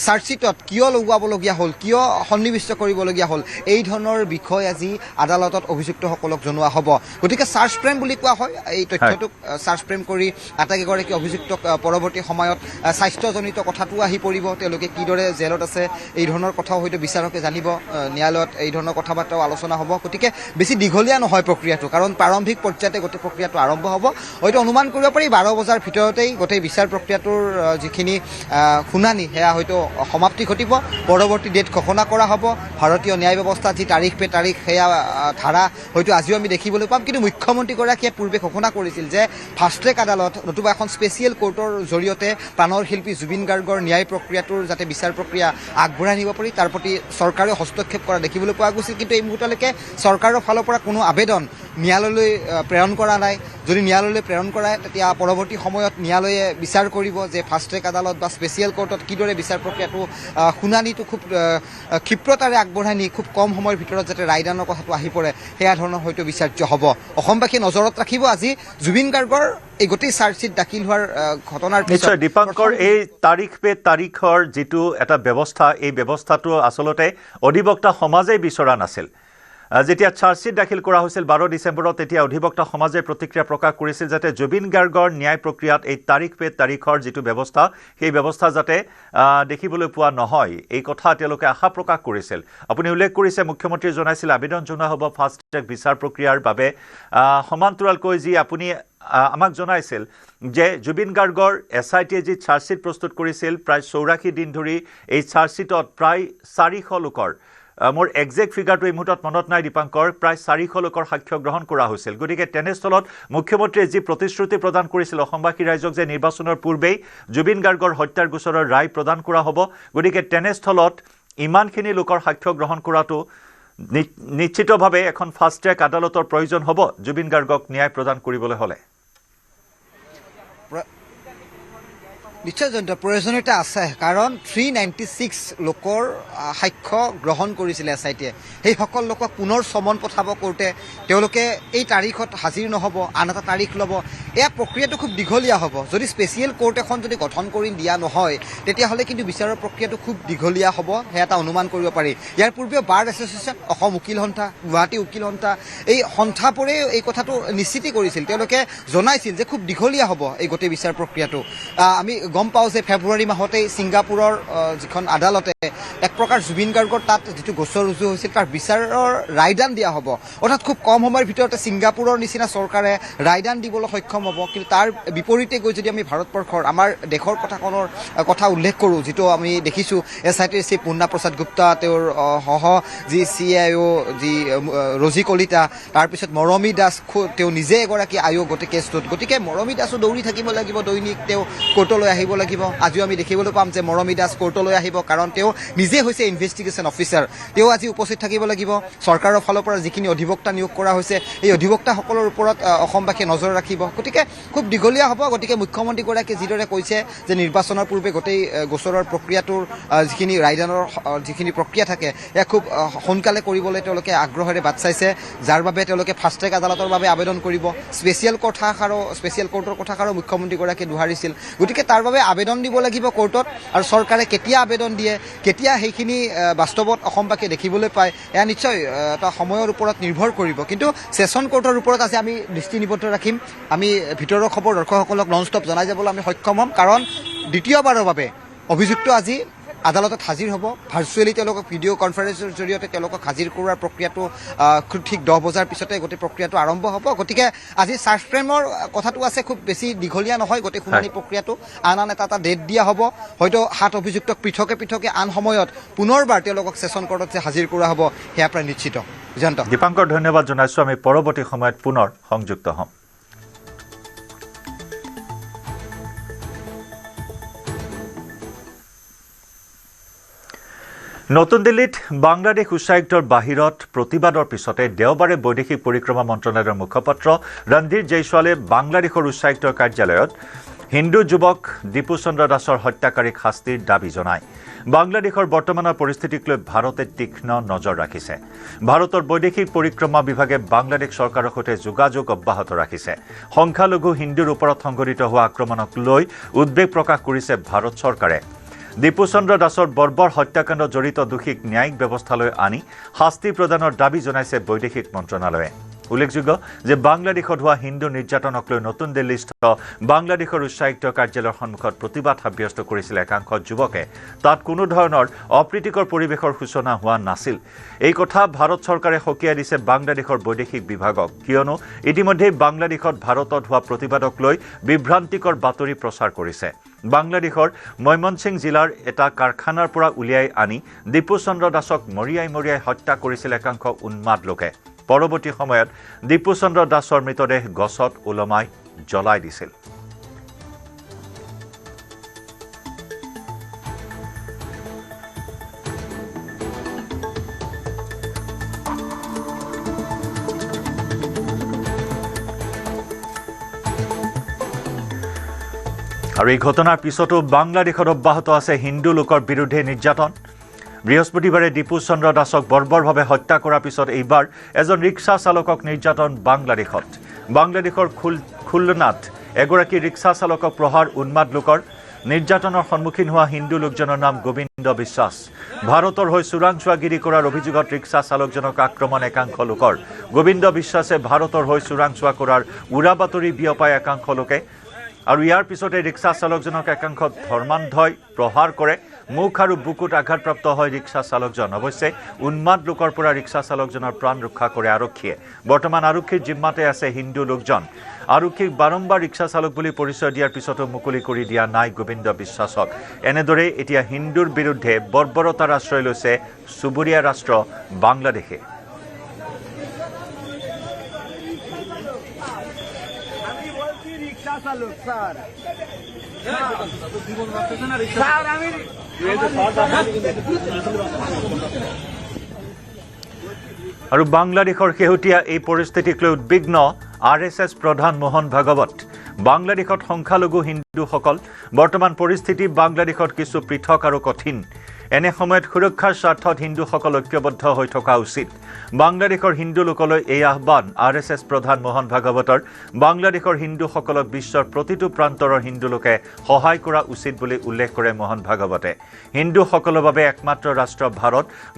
চাৰ্জশ্বিটত কিয় লগাবলগীয়া হ'ল কিয় সন্নিৱিষ্ট কৰিবলগীয়া হ'ল এই ধৰণৰ বিষয় আজি আদালতত অভিযুক্তসকলক জনোৱা হ'ব গতিকে চাৰ্জ ফ্ৰেম বুলি কোৱা হয় এই তথ্যটোক চাৰ্জ ফ্ৰেম কৰি আটাইকেইগৰাকী অভিযুক্তক পৰৱৰ্তী সময়ত স্বাস্থ্যজনিত কথাটো আহি পৰিব তেওঁলোকে কিদৰে জেলত আছে এই ধৰণৰ কথাও হয়তো বিচাৰকে জানিব ন্যায়ালয়ত এই ধৰণৰ কথা বাৰ্তাও আলোচনা হ'ব গতিকে বেছি দীঘলীয়া নহয় প্ৰক্ৰিয়াটো কাৰণ প্ৰাৰম্ভিক পৰ্যায়তে গোটেই প্ৰক্ৰিয়াটো আৰম্ভ হ'ব হয়তো অনুমান কৰিব পাৰি 12 বজাৰ ভিতৰতেই গোটেই বিচাৰ প্ৰক্ৰিয়াটোৰ যিখিনি শুনানি সেয়া হয়তো সমাপ্তি ঘটিব পৰৱৰ্তী ডেট ঘোষণা কৰা হ'ব ভাৰতীয় ন্যায় ব্যৱস্থা যি তাৰিখ সেয়া ধাৰা হয়তো আজিও আমি দেখিবলৈ পাম কিন্তু মুখ্যমন্ত্ৰীগৰাকীয়ে পূৰ্বে ঘোষণা কৰিছিল যে ফাষ্ট ট্ৰেক আদালত নতুবা এখন স্পেচিয়েল কোৰ্টৰ জৰিয়তে প্ৰাণৰ শিল্পী জুবিন গাৰ্গৰ ন্যায় প্ৰক্ৰিয়াটোৰ যাতে বিচাৰ প্ৰক্ৰিয়া আগবঢ়াই নিব পাৰি তাৰ প্ৰতি চৰকাৰে হস্তক্ষেপ কৰা দেখিবলৈ পোৱা গৈছিল কিন্তু এই মুহূৰ্তলৈকে চৰকাৰৰ ফালৰ পৰা কোনো আবেদন ন্যায়ালয়লৈ প্ৰেৰণ কৰা নাই যদি ন্যায়ালয়লৈ প্ৰেৰণ কৰে তেতিয়া পৰৱৰ্তী সময়ত ন্যায়ালয়ে বিচাৰ কৰিব যে ফাষ্ট ট্ৰেক আদালত বা স্পেচিয়েল কোৰ্টত কিদৰে বিচাৰ প্ৰক্ৰিয়াটো শুনানিটো খুব ক্ষিপ্ৰতাৰে আগবঢ়াই নি খুব কম সময়ৰ ভিতৰত যাতে ৰায়দানৰ কথাটো আহি পৰে সেয়া ধৰণৰ হয়তো বিচাৰ্য হ'ব অসমবাসী নজৰত ৰাখিব আজি জুবিন গাৰ্গৰ এই গোটেই চাৰ্জশ্বিট দাখিল হোৱাৰ ঘটনাৰ নিশ্চয় দীপাংকৰ এই তাৰিখৰ যিটো এটা ব্যৱস্থা এই ব্যৱস্থাটো আচলতে অধিবক্তা সমাজে বিচৰা নাছিল যেতিয়া চাৰ্জশ্বিট দাখিল কৰা হৈছিল 12 ডিচেম্বৰত তেতিয়া অধিবক্তা সমাজে প্ৰতিক্ৰিয়া প্ৰকাশ কৰিছিল যাতে জুবিন গাৰ্গৰ ন্যায় প্ৰক্ৰিয়াত এই তাৰিখৰ যিটো ব্যৱস্থা সেই ব্যৱস্থা যাতে দেখিবলৈ পোৱা নহয় এই কথা তেওঁলোকে আশা প্ৰকাশ কৰিছিল আপুনি উল্লেখ কৰিছে মুখ্যমন্ত্ৰীয়ে জনাইছিল আবেদন জনোৱা হ'ব ফাষ্ট ট্ৰেক বিচাৰ প্ৰক্ৰিয়াৰ বাবে সমান্তৰালকৈ যি আপুনি আমাক জনাইছিল যে জুবিন গাৰ্গৰ SITয়ে যি চাৰ্জশ্বিট প্ৰস্তুত কৰিছিল প্ৰায় 84 দিন ধৰি এই চাৰ্জশ্বিটত প্ৰায় 400 লোকৰ মোৰ একজেক্ট ফিগাৰটো এই মুহূৰ্তত মনত নাই দীপাংকৰ প্ৰায় 400 লোকৰ সাক্ষ্য গ্ৰহণ কৰা হৈছিল গতিকে তেনেস্থলত মুখ্যমন্ত্ৰীয়ে যি প্ৰতিশ্ৰুতি প্ৰদান কৰিছিল অসমবাসী ৰাইজক যে নিৰ্বাচনৰ পূৰ্বেই জুবিন গাৰ্গৰ হত্যাৰ গোচৰৰ ৰায় প্ৰদান কৰা হ'ব গতিকে তেনেস্থলত ইমানখিনি লোকৰ সাক্ষ্য গ্ৰহণ কৰাটো নিশ্চিতভাৱে এখন ফাষ্ট ট্ৰেক আদালতৰ প্ৰয়োজন হ'ব জুবিন গাৰ্গক ন্যায় প্ৰদান কৰিবলৈ হ'লে নিশ্চয় জয়ন্ত প্ৰয়োজনীয়তা আছে কাৰণ 396 লোকৰ সাক্ষ্য গ্ৰহণ কৰিছিল SITয়ে সেইসকল লোকক পুনৰ সমন পঠাব কৰোঁতে তেওঁলোকে এই তাৰিখত হাজিৰ নহ'ব আন এটা তাৰিখ ল'ব এয়া প্ৰক্ৰিয়াটো খুব দীঘলীয়া হ'ব যদি স্পেচিয়েল কোৰ্ট এখন যদি গঠন কৰি দিয়া নহয় তেতিয়াহ'লে কিন্তু বিচাৰৰ প্ৰক্ৰিয়াটো খুব দীঘলীয়া হ'ব সেয়া এটা অনুমান কৰিব পাৰি ইয়াৰ পূৰ্বেও বাৰ এছ'চিয়েশ্যন অসম উকিল সন্থা গুৱাহাটী উকিল সন্থা এই সন্থাবোৰে এই কথাটো নিশ্চিত কৰিছিল তেওঁলোকে জনাইছিল যে খুব দীঘলীয়া হ'ব এই গোটেই বিচাৰ প্ৰক্ৰিয়াটো আমি গম পাওঁ যে ফেব্ৰুৱাৰী মাহতেই ছিংগাপুৰৰ যিখন আদালতে এক প্ৰকাৰ জুবিন গাৰ্গৰ তাত যিটো গোচৰ ৰুজু হৈছিল তাৰ বিচাৰৰ ৰায়দান দিয়া হ'ব অৰ্থাৎ খুব কম সময়ৰ ভিতৰতে ছিংগাপুৰৰ নিচিনা চৰকাৰে ৰায়দান দিবলৈ সক্ষম হ'ব কিন্তু তাৰ বিপৰীতে গৈ যদি আমি ভাৰতবৰ্ষৰ আমাৰ দেশৰ কথা উল্লেখ কৰোঁ যিটো আমি দেখিছোঁ SITৰ শ্ৰী পূৰ্ণা প্ৰসাদ গুপ্তা তেওঁৰ সহ যি CIO যি ৰজি কলিতা তাৰপিছত মৰমী দাস তেওঁ নিজে এগৰাকী আয়োগ গোটেই কেছটোত গতিকে মৰমী দাসো দৌৰি থাকিব লাগিব দৈনিক তেওঁ কোৰ্টলৈ আহিব লাগিব আজিও আমি দেখিবলৈ পাম যে মৰমী দাস কোৰ্টলৈ আহিব কাৰণ তেওঁ নিজে হৈছে ইনভেষ্টিগেশ্যন অফিচাৰ তেওঁ আজি উপস্থিত থাকিব লাগিব চৰকাৰৰ ফালৰ পৰা যিখিনি অধিবক্তা নিয়োগ কৰা হৈছে এই অধিবক্তাসকলৰ ওপৰত অসমবাসীয়ে নজৰ ৰাখিব গতিকে খুব দীঘলীয়া হ'ব গতিকে মুখ্যমন্ত্ৰীগৰাকীয়ে যিদৰে কৈছে যে নিৰ্বাচনৰ পূৰ্বে গোটেই গোচৰৰ প্ৰক্ৰিয়াটোৰ যিখিনি ৰায়দানৰ যিখিনি প্ৰক্ৰিয়া থাকে এয়া খুব সোনকালে কৰিবলৈ তেওঁলোকে আগ্ৰহেৰে বাট চাইছে যাৰ বাবে তেওঁলোকে ফাষ্ট ট্ৰেক আদালতৰ বাবে আবেদন কৰিব স্পেচিয়েল কোৰ্টৰ কথাষাৰো মুখ্যমন্ত্ৰীগৰাকীয়ে দোহাৰিছিল গতিকে তাৰ বাবে আবেদন দিব লাগিব কোৰ্টত আৰু চৰকাৰে কেতিয়া আবেদন দিয়ে কেতিয়া সেইখিনি বাস্তৱত অসমবাসীয়ে দেখিবলৈ পায় এয়া নিশ্চয় এটা সময়ৰ ওপৰত নিৰ্ভৰ কৰিব কিন্তু ছেছন কোৰ্টৰ ওপৰত আজি আমি দৃষ্টি নিবদ্ধ ৰাখিম আমি ভিতৰৰ খবৰ দৰ্শকসকলক নন ষ্টপ জনাই যাবলৈ আমি সক্ষম হ'ম কাৰণ দ্বিতীয়বাৰৰ বাবে অভিযুক্ত আজি আদালতত হাজিৰ হ'ব ভাৰ্চুৱেলি তেওঁলোকক ভিডিঅ' কনফাৰেন্সৰ জৰিয়তে তেওঁলোকক হাজিৰ কৰোৱাৰ প্ৰক্ৰিয়াটো ঠিক 10 বজাৰ পিছতে গোটেই প্ৰক্ৰিয়াটো আৰম্ভ হ'ব গতিকে আজি চাৰ্জ ফ্ৰেমৰ কথাটো আছে খুব বেছি দীঘলীয়া নহয় গোটেই শুনানি প্ৰক্ৰিয়াটো আন এটা ডেট দিয়া হ'ব হয়তো 7 অভিযুক্তক পৃথকে আন সময়ত পুনৰবাৰ তেওঁলোকক ছেছন কোৰ্টত যে হাজিৰ কৰা হ'ব সেয়া প্ৰায় নিশ্চিত জয়ন্ত দীপাংকৰ ধন্যবাদ জনাইছোঁ আমি পৰৱৰ্তী সময়ত পুনৰ সংযুক্ত হ'ম নতুন দিল্লীত বাংলাদেশ উচ্চায়ুক্তৰ বাহিৰত প্ৰতিবাদৰ পিছতে দেওবাৰে বৈদেশিক পৰিক্ৰমা মন্ত্ৰালয়ৰ মুখপাত্ৰ ৰণধীৰ জয়ছোৱালে বাংলাদেশৰ উচ্চায়ুক্তৰ কাৰ্যালয়ত হিন্দু যুৱক দীপু চন্দ্ৰ দাসৰ হত্যাকাৰীক শাস্তিৰ দাবী জনায় বাংলাদেশৰ বৰ্তমানৰ পৰিস্থিতিক লৈ ভাৰতে তীক্ষ্ণ নজৰ ৰাখিছে ভাৰতৰ বৈদেশিক পৰিক্ৰমা বিভাগে বাংলাদেশ চৰকাৰৰ সৈতে যোগাযোগ অব্যাহত ৰাখিছে সংখ্যালঘু হিন্দুৰ ওপৰত সংঘটিত হোৱা আক্ৰমণক লৈ উদ্বেগ প্ৰকাশ কৰিছে ভাৰত চৰকাৰে দীপু চন্দ্ৰ দাসৰ বৰ্বৰ হত্যাকাণ্ডত জড়িত দোষীক ন্যায়িক ব্যৱস্থালৈ আনি শাস্তি প্ৰদানৰ দাবী জনাইছে বৈদেশিক মন্ত্ৰণালয়ে উল্লেখযোগ্য যে বাংলাদেশত হোৱা হিন্দু নিৰ্যাতনক লৈ নতুন দিল্লীস্থ বাংলাদেশৰ উচ্চায়ুক্ত কাৰ্যালয়ৰ সন্মুখত প্ৰতিবাদ সাব্যস্ত কৰিছিল একাংশ যুৱকে তাত কোনো ধৰণৰ অপ্ৰীতিকৰ পৰিৱেশৰ সূচনা হোৱা নাছিল এই কথা ভাৰত চৰকাৰে সকীয়াই দিছে বাংলাদেশৰ বৈদেশিক বিভাগক কিয়নো ইতিমধ্যে বাংলাদেশত ভাৰতত হোৱা প্ৰতিবাদক লৈ বিভ্ৰান্তিকৰ বাতৰি প্ৰচাৰ কৰিছে বাংলাদেশৰ ময়মনসিং জিলাৰ এটা কাৰখানাৰ পৰা উলিয়াই আনি দীপু চন্দ্ৰ দাসক মৰিয়াই হত্যা কৰিছিল একাংশ উন্মাদ লোকে পৰৱৰ্তী সময়ত দীপু চন্দ্ৰ দাসৰ মৃতদেহ গছত ওলমাই জ্বলাই দিছিল আৰু এই ঘটনাৰ পিছতো বাংলাদেশত অব্যাহত আছে হিন্দু লোকৰ বিৰুদ্ধে নিৰ্যাতন বৃহস্পতিবাৰে দীপু চন্দ্ৰ দাসক বৰ্বৰভাৱে হত্যা কৰাৰ পিছত এইবাৰ এজন ৰিক্সা চালকক নিৰ্যাতন বাংলাদেশত বাংলাদেশৰ খুলনাত এগৰাকী ৰিক্সা চালকক প্ৰহাৰ উন্মাদ লোকৰ নিৰ্যাতনৰ সন্মুখীন হোৱা হিন্দু লোকজনৰ নাম গোবিন্দ গোবিন্দ বিশ্বাস ভাৰতৰ হৈ চোৰাংচোৱাগিৰি কৰাৰ অভিযোগত ৰিক্সা চালকজনক আক্ৰমণ একাংশ লোকৰ গোবিন্দ বিশ্বাসে ভাৰতৰ হৈ চোৰাংচোৱা কৰাৰ উৰা বাতৰি বিয়পাই একাংশ লোকে আৰু ইয়াৰ পিছতে ৰিক্সা চালকজনক একাংশ ধৰ্মান্ধই প্ৰহাৰ কৰে মুখ আৰু বুকুত আঘাতপ্ৰাপ্ত হয় ৰিক্সা চালকজন অৱশ্যে উন্মাদ লোকৰ পৰা ৰিক্সা চালকজনৰ প্ৰাণ ৰক্ষা কৰে আৰক্ষীয়ে বৰ্তমান আৰক্ষীৰ জিম্মাতে আছে হিন্দু লোকজন আৰক্ষীক বাৰম্বাৰ ৰিক্সা চালক বুলি পৰিচয় দিয়াৰ পিছতো মুকলি কৰি দিয়া নাই গোবিন্দ বিশ্বাসক এনেদৰে এতিয়া হিন্দুৰ বিৰুদ্ধে বৰ্বৰতাৰ আশ্ৰয় লৈছে চুবুৰীয়া ৰাষ্ট্ৰ বাংলাদেশে আৰু বাংলাদেশৰ শেহতীয়া এই পৰিস্থিতিক লৈ উদ্বিগ্ন RSS প্ৰধান মোহন ভাগৱত বাংলাদেশত সংখ্যালঘু হিন্দুসকল বৰ্তমান পৰিস্থিতি বাংলাদেশত কিছু পৃথক আৰু কঠিন এনে সময়ত সুৰক্ষাৰ স্বাৰ্থত হিন্দুসকল ঐক্যবদ্ধ হৈ থকা উচিত বাংলাদেশৰ হিন্দু লোকলৈ এই আহ্বান RSS প্ৰধান মোহন ভাগৱতৰ বাংলাদেশৰ হিন্দুসকলক বিশ্বৰ প্ৰতিটো প্ৰান্তৰৰ হিন্দু লোকে সহায় কৰা উচিত বুলি উল্লেখ কৰে মোহন ভাগৱতে হিন্দুসকলৰ বাবে একমাত্ৰ ৰাষ্ট্ৰ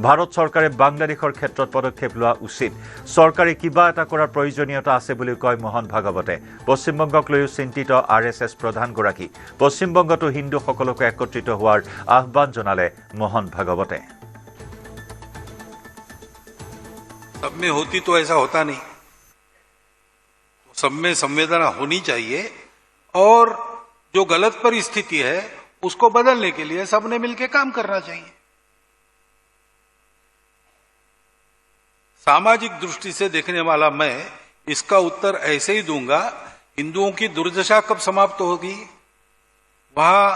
ভাৰত চৰকাৰে বাংলাদেশৰ ক্ষেত্ৰত পদক্ষেপ লোৱা উচিত চৰকাৰে কিবা এটা কৰাৰ প্ৰয়োজনীয়তা আছে বুলি কয় মোহন ভাগৱতে পশ্চিমবংগক লৈও চিন্তিত RSS প্ৰধানগৰাকী পশ্চিমবংগতো হিন্দুসকলক একত্ৰিত হোৱাৰ আহ্বান জনালে मोहन भागवते सब में होती तो ऐसा होता नहीं सब में संवेदना होनी चाहिए और जो गलत परिस्थिति है उसको बदलने के लिए सबने मिलकर काम करना चाहिए सामाजिक दृष्टि से देखने वाला मैं इसका उत्तर ऐसे ही दूंगा हिंदुओं की दुर्दशा कब समाप्त होगी वहां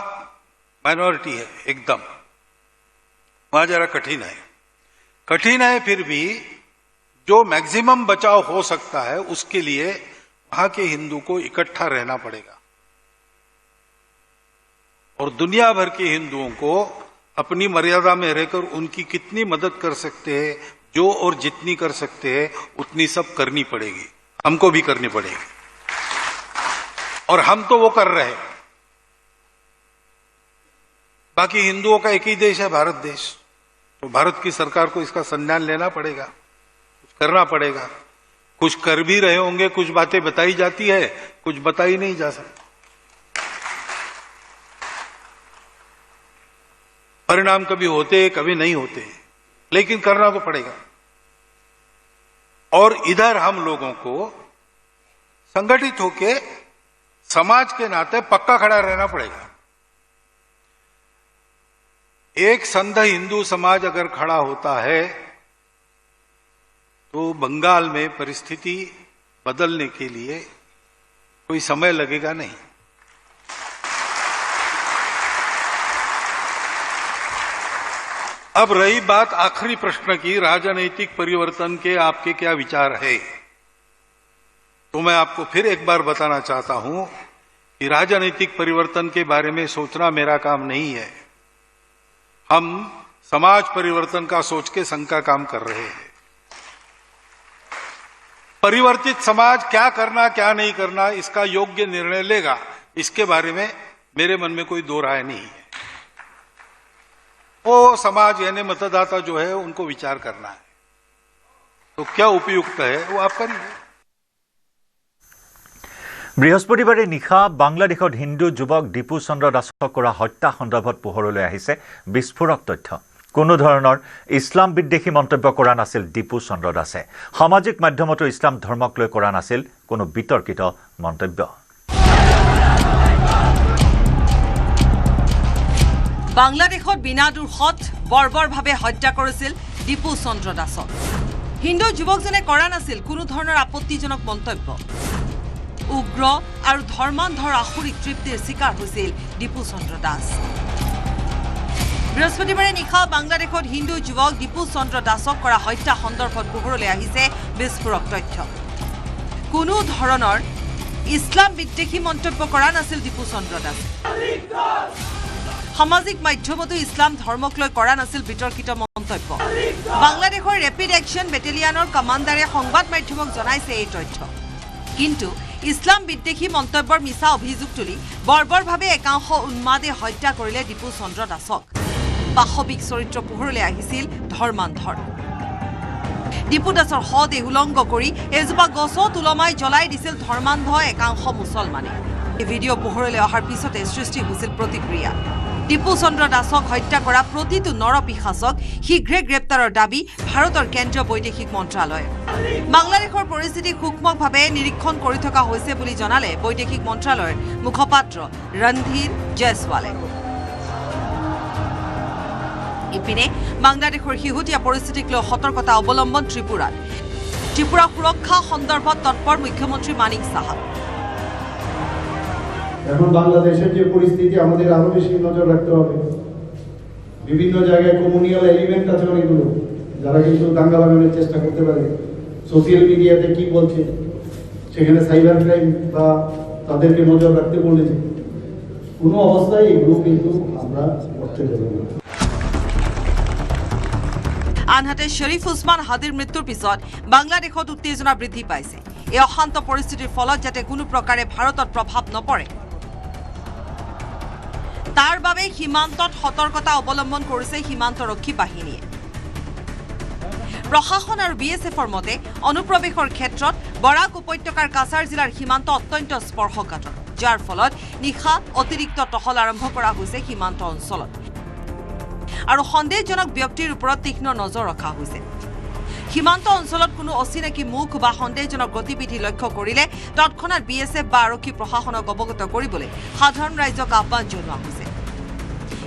माइनॉरिटी है एकदम वहां जरा कठिन है फिर भी जो मैक्सिमम बचाव हो सकता है उसके लिए वहां के हिंदू को इकट्ठा रहना पड़ेगा और दुनिया भर के हिंदुओं को अपनी मर्यादा में रहकर उनकी कितनी मदद कर सकते हैं जो और जितनी कर सकते हैं उतनी सब करनी पड़ेगी हमको भी करनी पड़ेगी और हम तो वो कर रहे हैं बाकी हिंदुओं का एक ही देश है भारत देश तो भारत की सरकार को इसका संज्ञान लेना पड़ेगा कुछ करना पड़ेगा कुछ कर भी रहे होंगे कुछ बातें बताई जाती है कुछ बताई नहीं जा सकती परिणाम कभी होते कभी नहीं होते लेकिन करना तो पड़ेगा और इधर हम लोगों को संगठित होके समाज के नाते पक्का खड़ा रहना पड़ेगा एक संघ हिंदू समाज अगर खड़ा होता है तो बंगाल में परिस्थिति बदलने के लिए कोई समय लगेगा नहीं अब रही बात आखिरी प्रश्न की राजनीतिक परिवर्तन के आपके क्या विचार है तो मैं आपको फिर एक बार बताना चाहता हूं कि राजनीतिक परिवर्तन के बारे में सोचना मेरा काम नहीं है हम समाज परिवर्तन का सोच के संघ का काम कर रहे हैं परिवर्तित समाज क्या करना क्या नहीं करना इसका योग्य निर्णय लेगा इसके बारे में मेरे मन में कोई दो राय नहीं है वो समाज यानी मतदाता जो है उनको विचार करना है तो क्या उपयुक्त है वो आप करिए বৃহস্পতিবাৰে নিশা বাংলাদেশত হিন্দু যুৱক দীপু চন্দ্ৰ দাসক কৰা হত্যা সন্দৰ্ভত পোহৰলৈ আহিছে বিস্ফোৰক তথ্য কোনো ধৰণৰ ইছলাম বিদ্বেষী মন্তব্য কৰা নাছিল দীপু চন্দ্ৰ দাসে সামাজিক মাধ্যমতো ইছলাম ধৰ্মক লৈ কৰা নাছিল কোনো বিতৰ্কিত মন্তব্য বাংলাদেশত বিনা দুৰ্ঘট বৰ্বৰভাৱে হত্যা কৰিছিল দীপু চন্দ্ৰ দাসক হিন্দু যুৱকজনে কৰা নাছিল কোনো ধৰণৰ আপত্তিজনক মন্তব্য উগ্ৰ আৰু ধৰ্মান্ধৰ আসুৰিক তৃপ্তিৰ শিকাৰ হৈছিল দীপু চন্দ্ৰ দাস বৃহস্পতিবাৰে নিশা বাংলাদেশত হিন্দু যুৱক দীপু চন্দ্ৰ দাসক কৰা হত্যা সন্দৰ্ভত পোহৰলৈ আহিছে বিস্ফোৰক তথ্য কোনো ধৰণৰ ইছলাম বিদ্বেষী মন্তব্য কৰা নাছিল দীপু চন্দ্ৰ দাস সামাজিক মাধ্যমতো ইছলাম ধৰ্মক লৈ কৰা নাছিল বিতৰ্কিত মন্তব্য বাংলাদেশৰ ৰেপিড একশ্যন বেটেলিয়নৰ কমাণ্ডাৰে সংবাদ মাধ্যমক জনাইছে এই তথ্য কিন্তু ইছলাম বিদ্বেষী মন্তব্যৰ মিছা অভিযোগ তুলি বৰ্বৰভাৱে একাংশ উন্মাদে হত্যা কৰিলে দীপু চন্দ্ৰ দাসক পাশবিক চৰিত্ৰ পোহৰলৈ আহিছিল ধৰ্মান্ধৰ। দীপু দাসৰ শদেহ উলংঘ কৰি এজোপা গছত ওলমাই জ্বলাই দিছিল ধৰ্মান্ধ একাংশ মুছলমানে। এই ভিডিঅ' পোহৰলৈ অহাৰ পিছতে সৃষ্টি হৈছিল প্ৰতিক্ৰিয়া। দীপু চন্দ্ৰ দাসক হত্যা কৰা প্ৰতিটো নৰপিশাচক শীঘ্ৰে গ্ৰেপ্তাৰৰ দাবী ভাৰতৰ কেন্দ্ৰীয় বৈদেশিক মন্ত্ৰালয়ে। বাংলাদেশৰ পৰিস্থিতি সূক্ষ্মভাৱে নিৰীক্ষণ কৰি থকা হৈছে বুলি জনালে বৈদেশিক মন্ত্ৰালয়ৰ মুখপাত্ৰ ৰণধীৰ জয়ছৱালে। ইপিনে বাংলাদেশৰ শেহতীয়া পৰিস্থিতিক লৈ সতৰ্কতা অৱলম্বন ত্ৰিপুৰাত। ত্ৰিপুৰা সুৰক্ষা সন্দৰ্ভত তৎপৰ মুখ্যমন্ত্ৰী মানিক সাহা। এখন বাংলাদেশের যে পরিস্থিতি আমাদের আরো বেশি নজর রাখতে হবে। বিভিন্ন জায়গায় কমিউনাল এলিমেন্ট আছে অনেকগুলো, যারা কিন্তু দাঙ্গা লাগানোর চেষ্টা করতে পারে। সোশ্যাল মিডিয়াতে কি বলছে, সেখানে সাইবার ক্রাইম বা তাদেরকে নজর রাখতে বলেছে। কোনো অবস্থায় এগুলো কিন্তু আমরা করতে দেব না। আনহাতে শ্বৰীফ উছমান হাদিৰ মৃত্যুৰ পিছত বাংলাদেশত উত্তেজনা বৃদ্ধি পাইছে। এই অশান্ত পৰিস্থিতিৰ ফলত যাতে কোনো প্ৰকাৰে ভাৰতত প্ৰভাৱ নপৰে তাৰ বাবে সীমান্তত সতৰ্কতা অৱলম্বন কৰিছে সীমান্তৰক্ষী বাহিনীয়ে। প্ৰশাসন আৰু BSFৰ মতে অনুপ্ৰৱেশৰ ক্ষেত্ৰত বৰাক উপত্যকাৰ কাছাৰ জিলাৰ সীমান্ত অত্যন্ত স্পৰ্শকাতৰ, যাৰ ফলত নিশা অতিৰিক্ত টহল আৰম্ভ কৰা হৈছে সীমান্ত অঞ্চলত আৰু সন্দেহজনক ব্যক্তিৰ ওপৰত তীক্ষ্ণ নজৰ ৰখা হৈছে। সীমান্ত অঞ্চলত কোনো অচিনাকি মুখ বা সন্দেহজনক গতিবিধি লক্ষ্য কৰিলে তৎক্ষণাৎ BSF বা আৰক্ষী প্ৰশাসনক অৱগত কৰিবলৈ সাধাৰণ ৰাইজক আহ্বান জনোৱা হৈছে।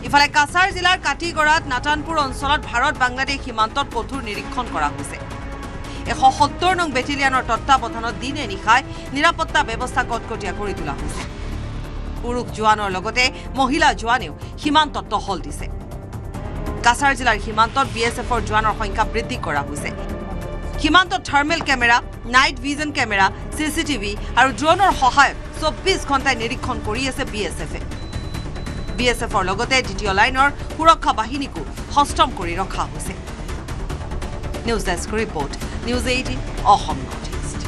ইফালে কাছাৰ জিলাৰ কাটিগড়াত নাটানপুৰ অঞ্চলত ভাৰত বাংলাদেশ সীমান্তত কঠোৰ নিৰীক্ষণ কৰা হৈছে। 170 নং বেটেলিয়নৰ তত্বাৱধানত দিনে নিশাই নিৰাপত্তা ব্যৱস্থা কটকটীয়া কৰি তোলা হৈছে। পুৰুষ জোৱানৰ লগতে মহিলা জোৱানেও সীমান্তত টহল দিছে। কাছাৰ জিলাৰ সীমান্তত BSFৰ জোৱানৰ সংখ্যা বৃদ্ধি কৰা হৈছে। সীমান্তত thermal camera, night vision camera, CCTV আৰু ড্ৰোনৰ সহায়ত 24 ঘণ্টাই নিৰীক্ষণ কৰি আছে BSFে। BSFৰ লগতে দ্বিতীয় লাইনৰ সুৰক্ষা বাহিনীকো সষ্টম কৰি ৰখা হৈছে। News desk report, news 18 Assam north east.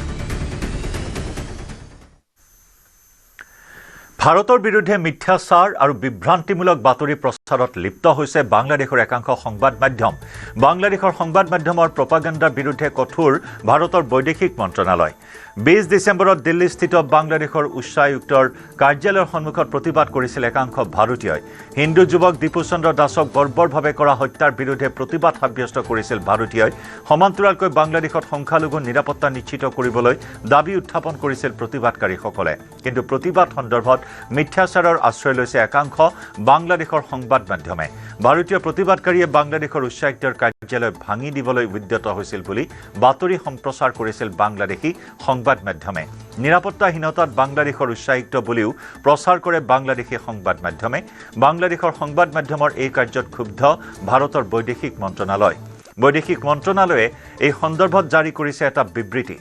ভাৰতৰ বিৰুদ্ধে মিথ্যাচাৰ আৰু বিভ্ৰান্তিমূলক বাতৰি প্ৰচাৰত লিপ্ত হৈছে বাংলাদেশৰ একাংশ সংবাদ মাধ্যম। বাংলাদেশৰ সংবাদ মাধ্যমৰ প্ৰপাগাণ্ডাৰ বিৰুদ্ধে কঠোৰ ভাৰতৰ বৈদেশিক মন্ত্ৰণালয়। 20 ডিচেম্বৰত দিল্লীস্থিত বাংলাদেশৰ উচ্চায়ুক্তৰ কাৰ্যালয়ৰ সন্মুখত প্ৰতিবাদ কৰিছিল একাংশ ভাৰতীয়ই। হিন্দু যুৱক দীপু চন্দ্ৰ দাসক বৰ্বৰভাৱে কৰা হত্যাৰ বিৰুদ্ধে প্ৰতিবাদ সাব্যস্ত কৰিছিল ভাৰতীয়ই। সমান্তৰালকৈ বাংলাদেশত সংখ্যালঘু নিৰাপত্তা নিশ্চিত কৰিবলৈ দাবী উত্থাপন কৰিছিল প্ৰতিবাদকাৰীসকলে। কিন্তু প্ৰতিবাদ সন্দৰ্ভত মিথ্যাচাৰৰ আশ্ৰয় লৈছে একাংশ বাংলাদেশৰ সংবাদ মাধ্যমে। ভাৰতীয় প্ৰতিবাদকাৰীয়ে বাংলাদেশৰ উচ্চায়ুক্তৰ কাৰ্যালয় ভাঙি দিবলৈ উদ্যত হৈছিল বুলি বাতৰি সম্প্ৰচাৰ কৰিছিল বাংলাদেশী সংবাদ মাধ্যমে। নিৰাপত্তাহীনতাত বাংলাদেশৰ উচ্চায়ুক্ত বুলিও প্ৰচাৰ কৰে বাংলাদেশী সংবাদ মাধ্যমে। বাংলাদেশৰ সংবাদ মাধ্যমৰ এই কাৰ্যত ক্ষুব্ধ ভাৰতৰ বৈদেশিক মন্ত্ৰণালয়। বৈদেশিক মন্ত্ৰণালয়ে এই সন্দৰ্ভত জাৰি কৰিছে এটা বিবৃতি।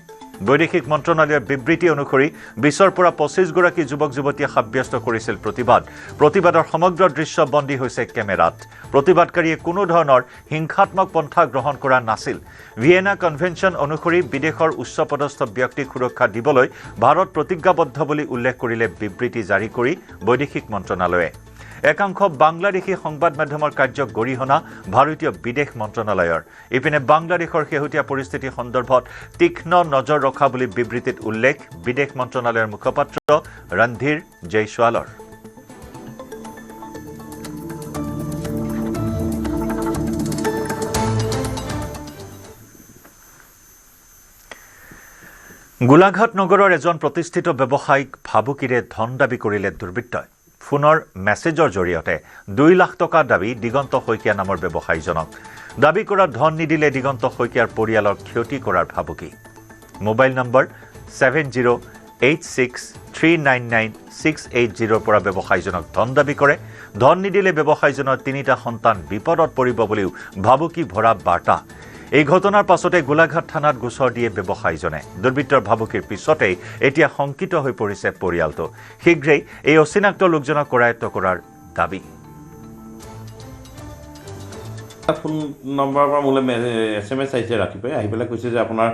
বৈদেশিক মন্ত্ৰণালয়ৰ বিবৃতি অনুসৰি 20ৰ পৰা 25 গৰাকী যুৱক যুৱতীয়ে সাব্যস্ত কৰিছিল প্ৰতিবাদ। প্ৰতিবাদৰ সমগ্ৰ দৃশ্য বন্দী হৈছে কেমেৰাত। প্ৰতিবাদকাৰীয়ে কোনো ধৰণৰ হিংসাত্মক পন্থা গ্ৰহণ কৰা নাছিল। ভিয়েনা কনভেনশ্যন অনুসৰি বিদেশৰ উচ্চপদস্থ ব্যক্তিক সুৰক্ষা দিবলৈ ভাৰত প্ৰতিজ্ঞাবদ্ধ বুলি উল্লেখ কৰিলে বিবৃতি জাৰি কৰি বৈদেশিক মন্ত্ৰণালয়ে। একাংশ বাংলাদেশী সংবাদ মাধ্যমৰ কাৰ্যক গৰিহণা ভাৰতীয় বিদেশ মন্ত্ৰণালয়ৰ। ইপিনে বাংলাদেশৰ শেহতীয়া পৰিস্থিতি সন্দৰ্ভত তীক্ষ্ণ নজৰ ৰখা বুলি বিবৃতিত উল্লেখ বিদেশ মন্ত্ৰণালয়ৰ মুখপাত্ৰ ৰণধীৰ জয়ছৱালৰ। গোলাঘাট নগৰৰ এজন প্ৰতিষ্ঠিত ব্যৱসায়িক ভাবুকিৰে ধন দাবী কৰিলে দুৰ্বৃত্তই। ফোনৰ মেছেজৰ জৰিয়তে 2 লাখ টকা দাবী দিগন্ত শইকীয়া নামৰ ব্যৱসায়ীজনক। দাবী কৰা ধন নিদিলে দিগন্ত শইকীয়াৰ পৰিয়ালৰ ক্ষতি কৰাৰ ভাবুকি। মোবাইল নম্বৰ 7086399680 পৰা ব্যৱসায়ীজনক ধন দাবী কৰে। ধন নিদিলে ব্যৱসায়ীজনৰ 3টা সন্তান বিপদত পৰিব বুলিও ভাবুকি ভৰা বাৰ্তা। এই ঘটনাৰ পাছতে গোলাঘাট থানাত গোচৰ দিয়ে ব্যৱসায়ীজনে। দুৰ্বৃত্তৰ ভাবুকিৰ পিছতেই এতিয়া শংকিত হৈ পৰিছে পৰিয়ালটো। শীঘ্ৰেই এই অচিনাক্ত লোকজনক কৰায়ত্ব কৰাৰ দাবী। ফোন নম্বৰৰ পৰা মোলৈ SMS আহিছে ৰাতিপুৱাই, আহি পেলাই কৈছে যে আপোনাৰ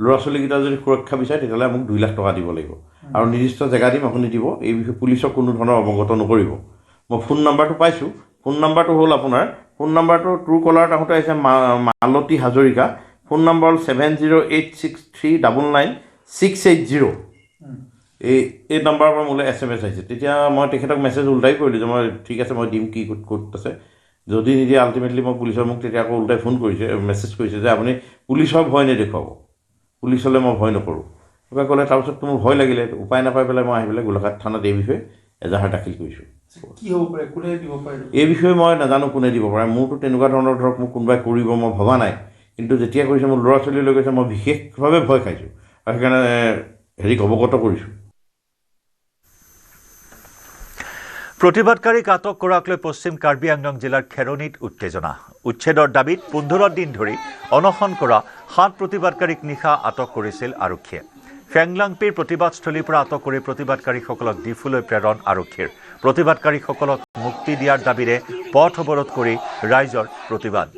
ল'ৰা ছোৱালীকেইটা যদি সুৰক্ষা বিচাৰে তেতিয়াহ'লে মোক 2 লাখ টকা দিব লাগিব আৰু নিৰ্দিষ্ট জেগা দিম, আপুনি দিব। এই বিষয়ে পুলিচক কোনো ধৰণৰ অৱগত নকৰিব। মই ফোন নাম্বাৰটো পাইছোঁ। ফোন নাম্বাৰটো হ'ল আপোনাৰ ফোন নম্বৰটো ট্ৰু কলাৰত আহোঁতে আহিছে মালতী হাজৰিকা, ফোন নম্বৰ হ'ল 7086399680। এই নম্বৰৰ পৰা মোলৈ SMS আহিছে। তেতিয়া মই তেখেতক মেছেজ ওলটাই কৰিলোঁ যে মই ঠিক আছে, মই দিম, কি ক'ত আছে, যদি নিদিয়ে আল্টিমেটলি মই পুলিচৰ মোক তেতিয়া আকৌ ওলটাই ফোন কৰিছে, মেছেজ কৰিছে যে আপুনি পুলিচৰ ভয় নেদেখুৱাব, পুলিচলৈ মই ভয় নকৰোঁ। কিবা ক'লে, তাৰপিছত মোৰ ভয় লাগিলে, উপায় নাপাই পেলাই মই আহি পেলাই গোলাঘাট থানাত এই বিষয়ে এজাহাৰ দাখিল কৰিছোঁ। কি হ'ব পাৰে, কোনে দিব পাৰে? এই বিষয়ে মই নাজানো কোনে দিব পাৰে, মোৰতো তেনেকুৱা ধৰণৰ ধৰক মোক কোনোবাই কৰিব মই ভবা নাই, কিন্তু যেতিয়া কৰিছে মোৰ ল'ৰা ছোৱালী লৈ গৈছে মই বিশেষভাৱে ভয় খাইছোঁ আৰু সেইকাৰণে অৱগত কৰিছোঁ। প্ৰতিবাদকাৰীক আটক কৰাক লৈ পশ্চিম কাৰ্বি আংলং জিলাৰ খেৰণীত উত্তেজনা। উচ্ছেদৰ দাবীত 15 দিন ধৰি অনশন কৰা 7 প্ৰতিবাদকাৰীক নিশা আটক কৰিছিল আৰক্ষীয়ে। ফেংলাংপিৰ প্ৰতিবাদস্থলীৰ পৰা আটক কৰি প্ৰতিবাদকাৰীসকলক ডিফুলৈ প্ৰেৰণ আৰক্ষীৰ। প্ৰতিবাদকাৰীসকলক মুক্তি দিয়াৰ দাবীৰে পথ অৱৰোধ কৰি ৰাইজৰ প্ৰতিবাদ।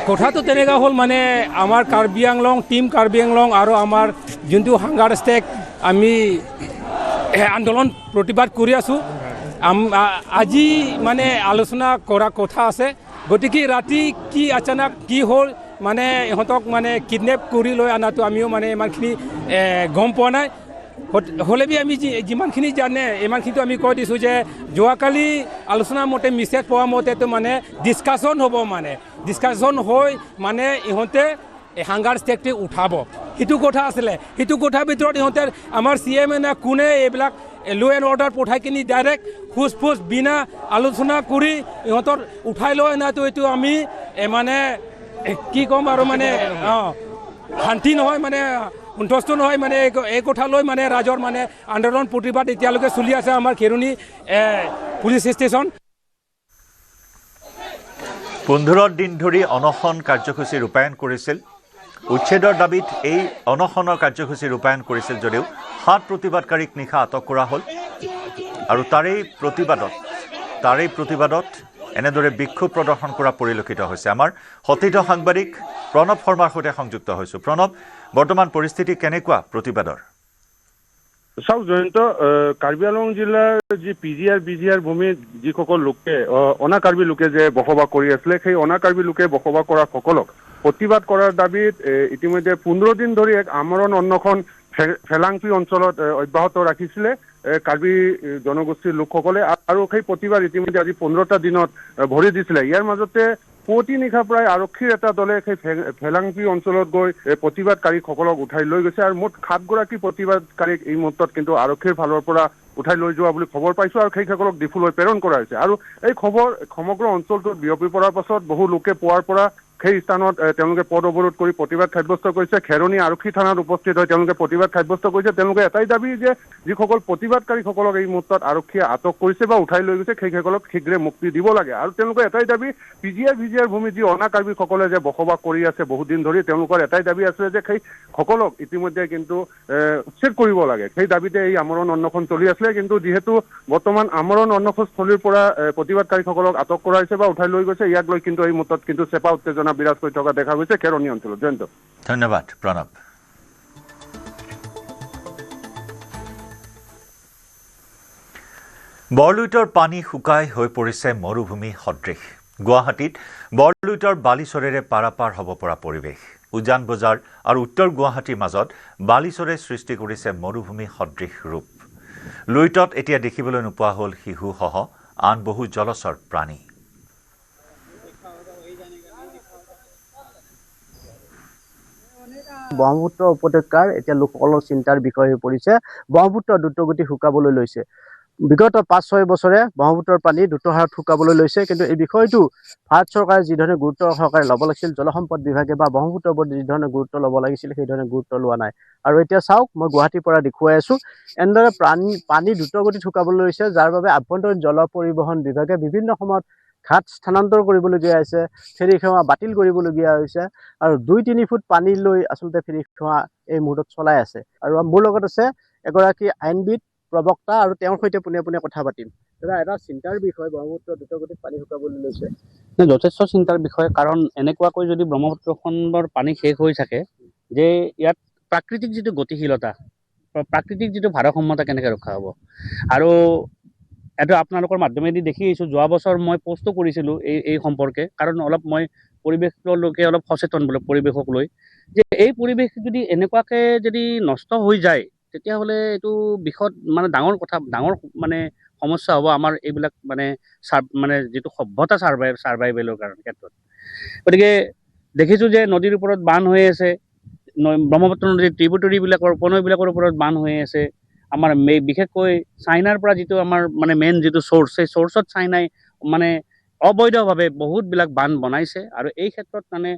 কথাটো তেনেকুৱা হ'ল মানে আমাৰ কাৰ্বি আংলং টিম কাৰ্বি আংলং আৰু আমাৰ যোনটো হাংগাৰ ষ্টেক আমি আন্দোলন প্ৰতিবাদ কৰি আছোঁ। আজি মানে আলোচনা কৰা কথা আছে, গতিকে ৰাতি কি আচানক কি হ'ল মানে ইহঁতক মানে কিডনেপ কৰি লৈ অনাটো আমিও মানে ইমানখিনি গম পোৱা নাই। হ'লে আমি যিমানখিনি জানে ইমানখিনিতো আমি কৈ দিছোঁ যে যোৱাকালি আলোচনা মতে মেছেজ পোৱা মতেতো মানে ডিছকাশ্যন হ'ব, মানে ডিছকাশ্যন হৈ মানে ইহঁতে হাংগাৰ ষ্টেকটো উঠাব, সেইটো কথা আছিলে। সেইটো কথাৰ ভিতৰত ইহঁতে আমাৰ CM কোনে এইবিলাক ল' এণ্ড অৰ্ডাৰ পঠাই কিনি ডাইৰেক্ট ফুচ বিনা আলোচনা কৰি ইহঁতৰ উঠাই লৈ অনাটো এইটো আমি মানে কি ক'ম আৰু মানে শান্তি নহয়, মানে সন্তুষ্ট নহয়, মানে এই কথা লৈ মানে ৰাইজৰ মানে আন্দোলন প্ৰতিবাদ এতিয়ালৈকে চলি আছে আমাৰ খেৰণী পুলিচ ষ্টেচন। 15 দিন ধৰি অনশন কাৰ্যসূচী ৰূপায়ণ কৰিছিল। উচ্ছেদৰ দাবীত এই অনশনৰ কাৰ্যসূচী ৰূপায়ণ কৰিছিল যদিও 7 প্ৰতিবাদকাৰীক নিশা আটক কৰা হ'ল আৰু তাৰেই প্ৰতিবাদত এনেদৰে বিক্ষোভ প্ৰদৰ্শন কৰা পৰিলক্ষিত হৈছে। আমাৰ সতীৰ্থ সাংবাদিক প্ৰণৱ শৰ্মাৰ সৈতে সংযুক্ত হৈছোঁ। প্ৰণৱ, বৰ্তমান পৰিস্থিতি কেনেকুৱা প্ৰতিবাদৰ? চাওক জয়ন্ত, কাৰ্বি আংলং জিলাৰ যি BGR ভূমিত যিসকল লোকে অনা কাৰ্বি লোকে যে বসবাস কৰি আছিলে, সেই অনা কাৰ্বি লোকে বসবাস কৰা সকলক প্ৰতিবাদ কৰাৰ দাবীত ইতিমধ্যে 15 দিন ধৰি এক আমৰণ অন্বেষণ ফেলাংপি অঞ্চলত অব্যাহত ৰাখিছিলে কাৰ্বি জনগোষ্ঠীৰ লোকসকলে, আৰু সেই প্ৰতিবাদ ইতিমধ্যে আজি 15টা দিনত ভৰি দিছিলে। ইয়াৰ মাজতে পুৱতি নিশা প্ৰায় আৰক্ষীৰ এটা দলে সেই ফেলাংপি অঞ্চলত গৈ প্ৰতিবাদকাৰীসকলক উঠাই লৈ গৈছে আৰু মুঠ 7 গৰাকী প্ৰতিবাদকাৰীক এই মুহূৰ্তত কিন্তু আৰক্ষীৰ ফালৰ পৰা উঠাই লৈ যোৱা বুলি খবৰ পাইছোঁ আৰু সেইসকলক ডিফুলৈ প্ৰেৰণ কৰা হৈছে। আৰু এই খবৰ সমগ্ৰ অঞ্চলটোত বিয়পি পৰাৰ পাছত বহু লোকে পোৱাৰ পৰা সেই স্থানত তেওঁলোকে পথ অৱৰোধ কৰি প্ৰতিবাদ সাব্যস্ত কৰিছে। খেৰণী আৰক্ষী থানাত উপস্থিত হৈ তেওঁলোকে প্ৰতিবাদ সাব্যস্ত কৰিছে। তেওঁলোকে এটাই দাবী যে যিসকল প্ৰতিবাদকাৰীসকলক এই মুহূৰ্তত আৰক্ষীয়ে আটক কৰিছে বা উঠাই লৈ গৈছে সেইসকলক শীঘ্ৰে মুক্তি দিব লাগে। আৰু তেওঁলোকৰ এটাই দাবী, BGR ভূমিত যি অনা কাৰ্বিসকলে যে বসবাস কৰি আছে বহুদিন ধৰি, তেওঁলোকৰ এটাই দাবী আছিলে যে সেই সকলক ইতিমধ্যে কিন্তু উচ্ছেদ কৰিব লাগে। সেই দাবীতে এই আমৰণ অন্বেষণ চলি আছিলে, কিন্তু যিহেতু বৰ্তমান আমৰণ অন্বেষণস্থলীৰ পৰা প্ৰতিবাদকাৰীসকলক আটক কৰা হৈছে বা উঠাই লৈ গৈছে, ইয়াক লৈ কিন্তু এই মুহূৰ্তত কিন্তু চেপা উত্তেজনা বিৰাজ কৰি থকা দেখা গৈছে খেৰণী অঞ্চলত। জয়ন্ত, ধন্যবাদ প্ৰণৱ। বৰলুইতৰ পানী শুকাই হৈ পৰিছে মৰুভূমি সদৃশ। গুৱাহাটীত বৰলুইতৰ বালিচৰেৰে পাৰাপাৰ হ'ব পৰা পৰিৱেশ। উজান বজাৰ আৰু উত্তৰ গুৱাহাটীৰ মাজত বালিচৰে সৃষ্টি কৰিছে মৰুভূমি সদৃশ ৰূপ। লুইতত এতিয়া দেখিবলৈ নোপোৱা হ'ল শিশুসহ আন বহু জলচৰ প্ৰাণী। ব্ৰহ্মপুত্ৰ উপত্যকাৰ এতিয়া লোকসকলৰ চিন্তাৰ বিষয় হৈ পৰিছে। ব্ৰহ্মপুত্ৰ দ্ৰুতগতি শুকাবলৈ লৈছে। বিগত 5-6 বছৰে ব্ৰহ্মপুত্ৰৰ পানী দ্ৰুত হাৰত শুকাবলৈ লৈছে, কিন্তু এই বিষয়টো ভাৰত চৰকাৰে যিধৰণে গুৰুত্ব সহকাৰে ল'ব লাগিছিল, জলসম্পদ বিভাগে বা ব্ৰহ্মপুত্ৰৰ ওপৰত যিধৰণে গুৰুত্ব ল'ব লাগিছিল সেইধৰণে গুৰুত্ব লোৱা নাই। আৰু এতিয়া চাওক, মই গুৱাহাটীৰ পৰা দেখুৱাই আছোঁ, এনেদৰে পানী দ্ৰুতগতিত শুকাবলৈ লৈছে, যাৰ বাবে আভ্যন্তৰীণ জল পৰিবহণ বিভাগে বিভিন্ন সময়ত ঘাট স্থানান্তৰ কৰিবলগীয়া হৈছে, ফেৰী সেৱা বাতিল কৰিবলগীয়া হৈছে আৰু 2-3 ফুট পানী লৈ আচলতে ফেৰী সেৱা এই মুহূৰ্তত চলাই আছে। আৰু মোৰ লগত আছে এগৰাকী আইনবিদ প্ৰবক্তা আৰু তেওঁৰ সৈতে পোনে পোনে কথা পাতিম। দাদা, এটা চিন্তাৰ বিষয়, ব্ৰহ্মপুত্ৰ দ্ৰুতগতিত পানী শুকাবলৈ লৈছে। যথেষ্ট চিন্তাৰ বিষয়, কাৰণ এনেকুৱাকৈ যদি ব্ৰহ্মপুত্ৰখনৰ পানী শেষ হৈ থাকে যে ইয়াত প্ৰাকৃতিক যিটো গতিশীলতা, প্ৰাকৃতিক যিটো ভাৰসাম্যতা কেনেকৈ ৰক্ষা হ'ব। আৰু এইটো আপোনালোকৰ মাধ্যমেদি দেখি আহিছোঁ, যোৱা বছৰ মই পষ্টো কৰিছিলোঁ এই সম্পৰ্কে, কাৰণ অলপ মই পৰিৱেশলৈকে অলপ সচেতন বোলে পৰিৱেশক লৈ, যে এই পৰিৱেশ যদি এনেকুৱাকৈ যদি নষ্ট হৈ যায় তেতিয়াহ'লে এইটো বিষয়ত মানে ডাঙৰ মানে সমস্যা হ'ব আমাৰ এইবিলাক মানে যিটো সভ্যতা ছাৰ্ভাইভেলৰ ক্ষেত্ৰত। গতিকে দেখিছোঁ যে নদীৰ ওপৰত বান্ধ হৈ আছে, ব্ৰহ্মপুত্ৰ নদীৰ ট্ৰিবিউটৰীবিলাকৰ উপনৈবিলাকৰ ওপৰত বান্ধ হৈ আছে। আমাৰ বিশেষকৈ চাইনাৰ পৰা যিটো আমাৰ মানে মেইন যিটো চ'ৰ্চ, সেই চ'ৰ্চত চাইনাই মানে অবৈধভাৱে বহুতবিলাক বান্ধ বনাইছে আৰু এই ক্ষেত্ৰত মানে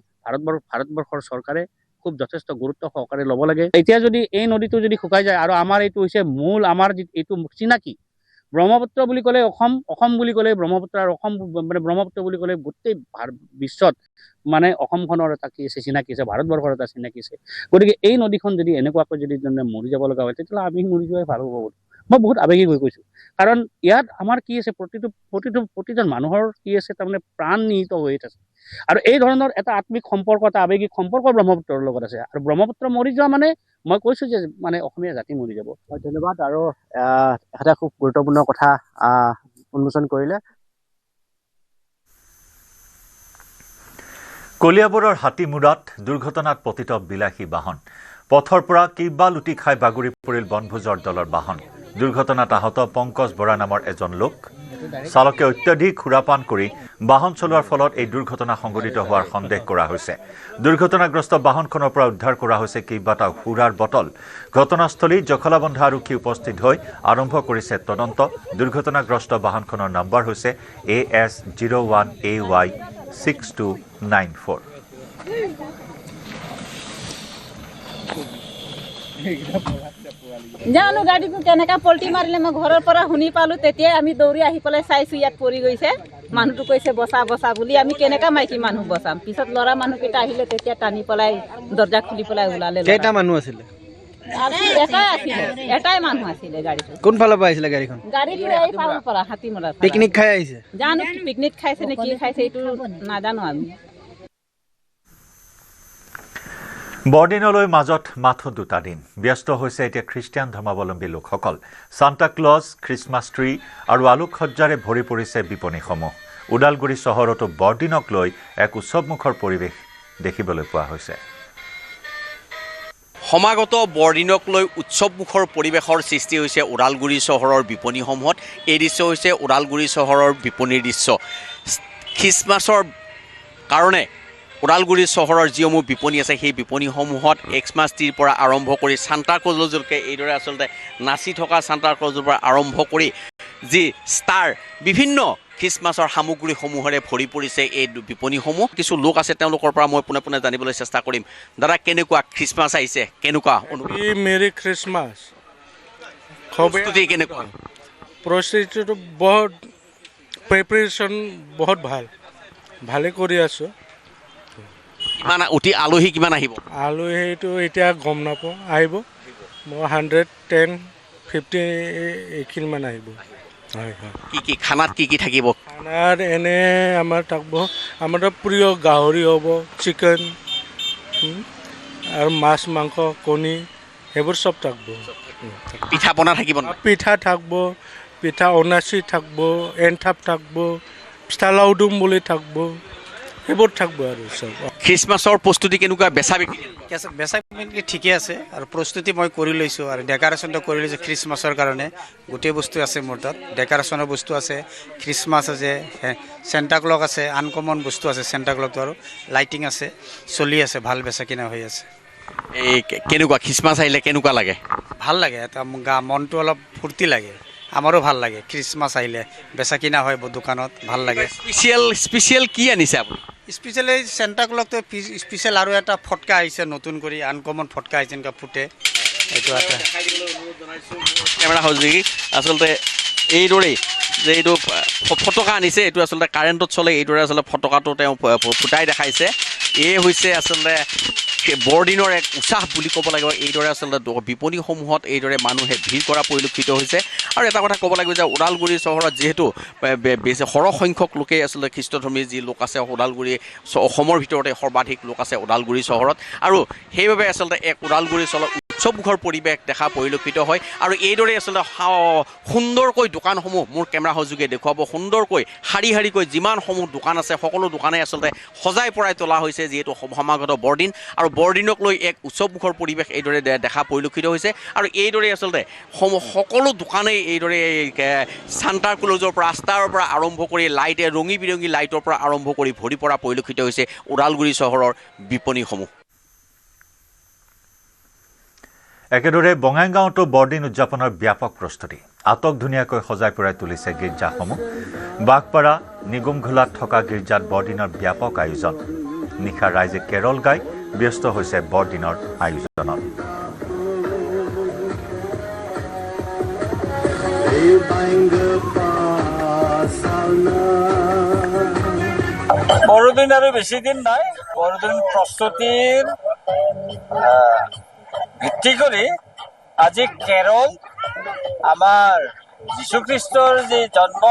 ভাৰতবৰ্ষৰ চৰকাৰে খুব যথেষ্ট গুৰুত্ব সহকাৰে ল'ব লাগে। এতিয়া যদি এই নদীটো যদি শুকাই যায়, আৰু আমাৰ এইটো হৈছে মূল আমাৰ এইটো চিনাকি, ব্ৰহ্মপুত্ৰ বুলি ক'লে অসম বুলি ক'লে ব্ৰহ্মপুত্ৰ, আৰু অসম মানে ব্ৰহ্মপুত্ৰ বুলি ক'লে গোটেই বিশ্বত মানে অসমখনৰ এটা কি আছে চিনাকি আছে, ভাৰতবৰ্ষৰ এটা চিনাকি আছে। গতিকে এই নদীখন যদি এনেকুৱাকৈ যদি মৰি যাব লগা হয় তেতিয়াহ'লে আমি মৰি যোৱাই ভাল হ'ব। মই বহুত আৱেগিক হৈ কৈছোঁ, কাৰণ ইয়াত আমাৰ কি আছে, প্ৰতিজন মানুহৰ কি আছে তাৰমানে প্ৰাণ নিহিত হৈ আছে। আৰু এই ধৰণৰ এটা আত্মিক সম্পৰ্ক, এটা আৱেগিক সম্পৰ্ক ব্ৰহ্মপুত্ৰৰ লগত আছে। আৰু ব্ৰহ্মপুত্ৰ মৰি যোৱা মানে মই কৈছোঁ যে মানে অসমীয়া জাতি মৰি যাব। ধন্যবাদ। আৰু এটা খুব গুৰুত্বপূৰ্ণ কথা উন্মোচন কৰিলে। কলিয়াবৰৰ হাতীমূৰাত দুৰ্ঘটনাত পতিত বিলাসী বাহন। পথৰ পৰা কেইবা লুটি খাই বাগৰি পৰিল বনভোজৰ দলৰ বাহন। দুৰ্ঘটনাত আহত পংকজ বৰা নামৰ এজন লোক। চালকে অত্যাধিক সুৰাপান কৰি বাহন চলোৱাৰ ফলত এই দুৰ্ঘটনা সংঘটিত হোৱাৰ সন্দেহ কৰা হৈছে। দুৰ্ঘটনাগ্ৰস্ত বাহনখনৰ পৰা উদ্ধাৰ কৰা হৈছে কেইবাটাও সুৰাৰ বটল। ঘটনাস্থলীত জখলাবন্ধা আৰক্ষী উপস্থিত হৈ আৰম্ভ কৰিছে তদন্ত। দুৰ্ঘটনাগ্ৰস্ত বাহনখনৰ নম্বৰ হৈছে AS01AY 6294। জানো গাড়ীটো কেনেকৈ পল্টি মাৰিলে, মই ঘৰৰ পৰা শুনি পালোঁ, তেতিয়াই আমি দৌৰি আহি পেলাই চাইছোঁ ইয়াত পৰি গৈছে। মানুহটো কৈছে বচা বচা বুলি, আমি কেনেকৈ মাইকী মানুহ বচাম। পিছত ল'ৰা মানুহকেইটা আহিলে, তেতিয়া টানি পেলাই দৰ্জা খুলি পেলাই ওলালে। কেইটা মানুহ আছিলে? এটাই মানুহ আছিলে গাড়ীটো। কোনফালৰ পৰা আহিছিলে গাড়ীখন? গাড়ীটো এই পাৰৰ পৰা হাতীমৰাৰ পৰা। পিকনিক খাই আহিছে? জানো পিকনিক খাইছে নে কি খাইছে এইটো নাজানো আমি। বৰদিনলৈ মাজত মাথো 2টা দিন। ব্যস্ত হৈছে এতিয়া খ্ৰীষ্টিয়ান ধৰ্মাৱলম্বী লোকসকল। সান্তা ক্লজ, খ্ৰীষ্টমাছ ট্ৰী আৰু আলোকসজ্জাৰে ভৰি পৰিছে বিপণীসমূহ। ওদালগুৰি চহৰতো বৰদিনক লৈ এক উৎসৱমুখৰ পৰিৱেশ দেখিবলৈ পোৱা হৈছে। সমাগত বৰদিনক লৈ উৎসৱমুখৰ পৰিৱেশৰ সৃষ্টি হৈছে ওদালগুৰি চহৰৰ বিপণীসমূহত। এই দৃশ্য হৈছে ওদালগুৰি চহৰৰ বিপণীৰ দৃশ্য। খ্ৰীষ্টমাছৰ কাৰণে ওদালগুৰি চহৰৰ যিসমূহ বিপণী আছে, সেই বিপণীসমূহত এক্সমাছ ট্ৰিৰ পৰা আৰম্ভ কৰি সান্তা ক্লজলৈকে এইদৰে আচলতে নাচি থকা সান্তা ক্লজৰ পৰা আৰম্ভ কৰি যি ষ্টাৰ বিভিন্ন খ্ৰীষ্টমাছৰ সামগ্ৰীসমূহেৰে ভৰি পৰিছে এই বিপণীসমূহ। কিছু লোক আছে, তেওঁলোকৰ পৰা মই পোনে পোনে জানিবলৈ চেষ্টা কৰিম। দাদা, কেনেকুৱা খ্ৰীষ্টমাছ আহিছে, কেনেকুৱা মেৰী খ্ৰীষ্টমাছ? প্ৰস্তুতি কেনেকুৱা? প্ৰস্তুতিটো বহুত, প্ৰিপেৰেশ্যন বহুত ভালে কৰি আছোঁ। কিমান অতি আলহী কিমান আহিব? আলহীটো এতিয়া গম নাপাওঁ, আহিব 110-50 এইখিনিমান আহিব। হয় হয়। কি খানাত কি থাকিব? খানাত এনে আমাৰ থাকিব, আমাৰ প্ৰিয় গাহৰি হ'ব, চিকেন আৰু মাছ মাংস কণী সেইবোৰ চব থাকিব। পিঠা পনা থাকিব? পিঠা থাকিব, পিঠা অনাচি থাকিব, এনথাপ থাকিব, পিঠা লাউডুম বুলি থাকিব, সেইবোৰ থাকিব আৰু চব। খ্ৰীষ্টমাছৰ প্ৰস্তুতি কেনেকুৱা? বেচা বিক্ৰী ঠিকে আছে, আৰু প্ৰস্তুতি মই কৰি লৈছোঁ আৰু ডেক'ৰেশ্যনটো কৰি লৈছোঁ খ্ৰীষ্টমাছৰ কাৰণে। গোটেই বস্তু আছে মোৰ তাত, ডেক'ৰেশ্যনৰ বস্তু আছে, খ্ৰীষ্টমাছ আছে, চেণ্টা ক্লজ আছে, আনকমন বস্তু আছে চেণ্টা ক্লজটো, আৰু লাইটিং আছে, চলি আছে, ভাল বেচা কিনা হৈ আছে। এই কেনেকুৱা খ্ৰীষ্টমাছ আহিলে কেনেকুৱা লাগে? ভাল লাগে, এটা মনটো অলপ ফূৰ্তি লাগে, আমাৰো ভাল লাগে। খ্ৰীষ্টমাছ আহিলে বেচা কিনা হয় দোকানত, ভাল লাগে। স্পেচিয়েল কি আনিছে আপুনি? স্পেচিয়েল এই চেণ্টা ক্লজটো স্পেচিয়েল, আৰু এটা ফটকা আহিছে নতুন কৰি, আনকমন ফটকা আহিছে, এনেকুৱা ফুটে। এইটো এটা কেমেৰা সহযোগী আচলতে এইদৰেই যে এইটো ফটকা আনিছে, এইটো আচলতে কাৰেণ্টত চলে, এইদৰে আচলতে ফটকাটো তেওঁ ফুটাই দেখাইছে। এই হৈছে আচলতে বৰদিনৰ এক উৎসাহ বুলি ক'ব লাগিব। এইদৰে আচলতে বিপণীসমূহত এইদৰে মানুহে ভিৰ কৰা পৰিলক্ষিত হৈছে। আৰু এটা কথা ক'ব লাগিব যে ওদালগুৰি চহৰত যিহেতু বেছি সৰহ সংখ্যক লোকেই আচলতে খ্ৰীষ্টধৰ্মী যি লোক আছে, ওদালগুৰি অসমৰ ভিতৰতে সৰ্বাধিক লোক আছে ওদালগুৰি চহৰত, আৰু সেইবাবে আচলতে এক ওদালগুৰি চহৰত উৎসৱমুখৰ পৰিৱেশ দেখা পৰিলক্ষিত হয়। আৰু এইদৰে আচলতে সুন্দৰকৈ দোকানসমূহ মোৰ কেমেৰা সহযোগে দেখুৱাব, সুন্দৰকৈ শাৰী শাৰীকৈ যিমানসমূহ দোকান আছে সকলো দোকানে আচলতে সজাই পৰাই তোলা হৈছে, যিহেতু সমাগত বৰদিন, আৰু বৰদিনক লৈ এক উৎসৱমুখৰ পৰিৱেশ এইদৰে দেখা পৰিলক্ষিত হৈছে। আৰু এইদৰে আচলতে সকলো দোকানেই এইদৰে চান্তা ক্লজৰ পৰা ৰাস্তাৰ পৰা আৰম্ভ কৰি লাইটে ৰঙী বিৰঙী লাইটৰ পৰা আৰম্ভ কৰি ভৰি পৰা পৰিলক্ষিত হৈছে ওদালগুৰি চহৰৰ বিপণীসমূহ। একেদৰে বঙাইগাঁৱতো বৰদিন উদযাপনৰ ব্যাপক প্ৰস্তুতি। আটক ধুনীয়াকৈ সজাই পৰাই তুলিছে গীৰ্জাসমূহ। বাঘপাৰা নিগুমঘোলাত থকা গীৰ্জাত বৰদিনৰ ব্যাপক আয়োজন। নিশা ৰাইজে কেৰল গাই ব্যস্ত হৈছে বৰদিনৰ আয়োজনত। বড়দিন আৰু বেছি দিন নাই। বড়দিন প্ৰস্তুতিৰ ভিত্তি কৰি আজি কেৰল আমাৰ যীশুখ্ৰীষ্টৰ যি জন্ম,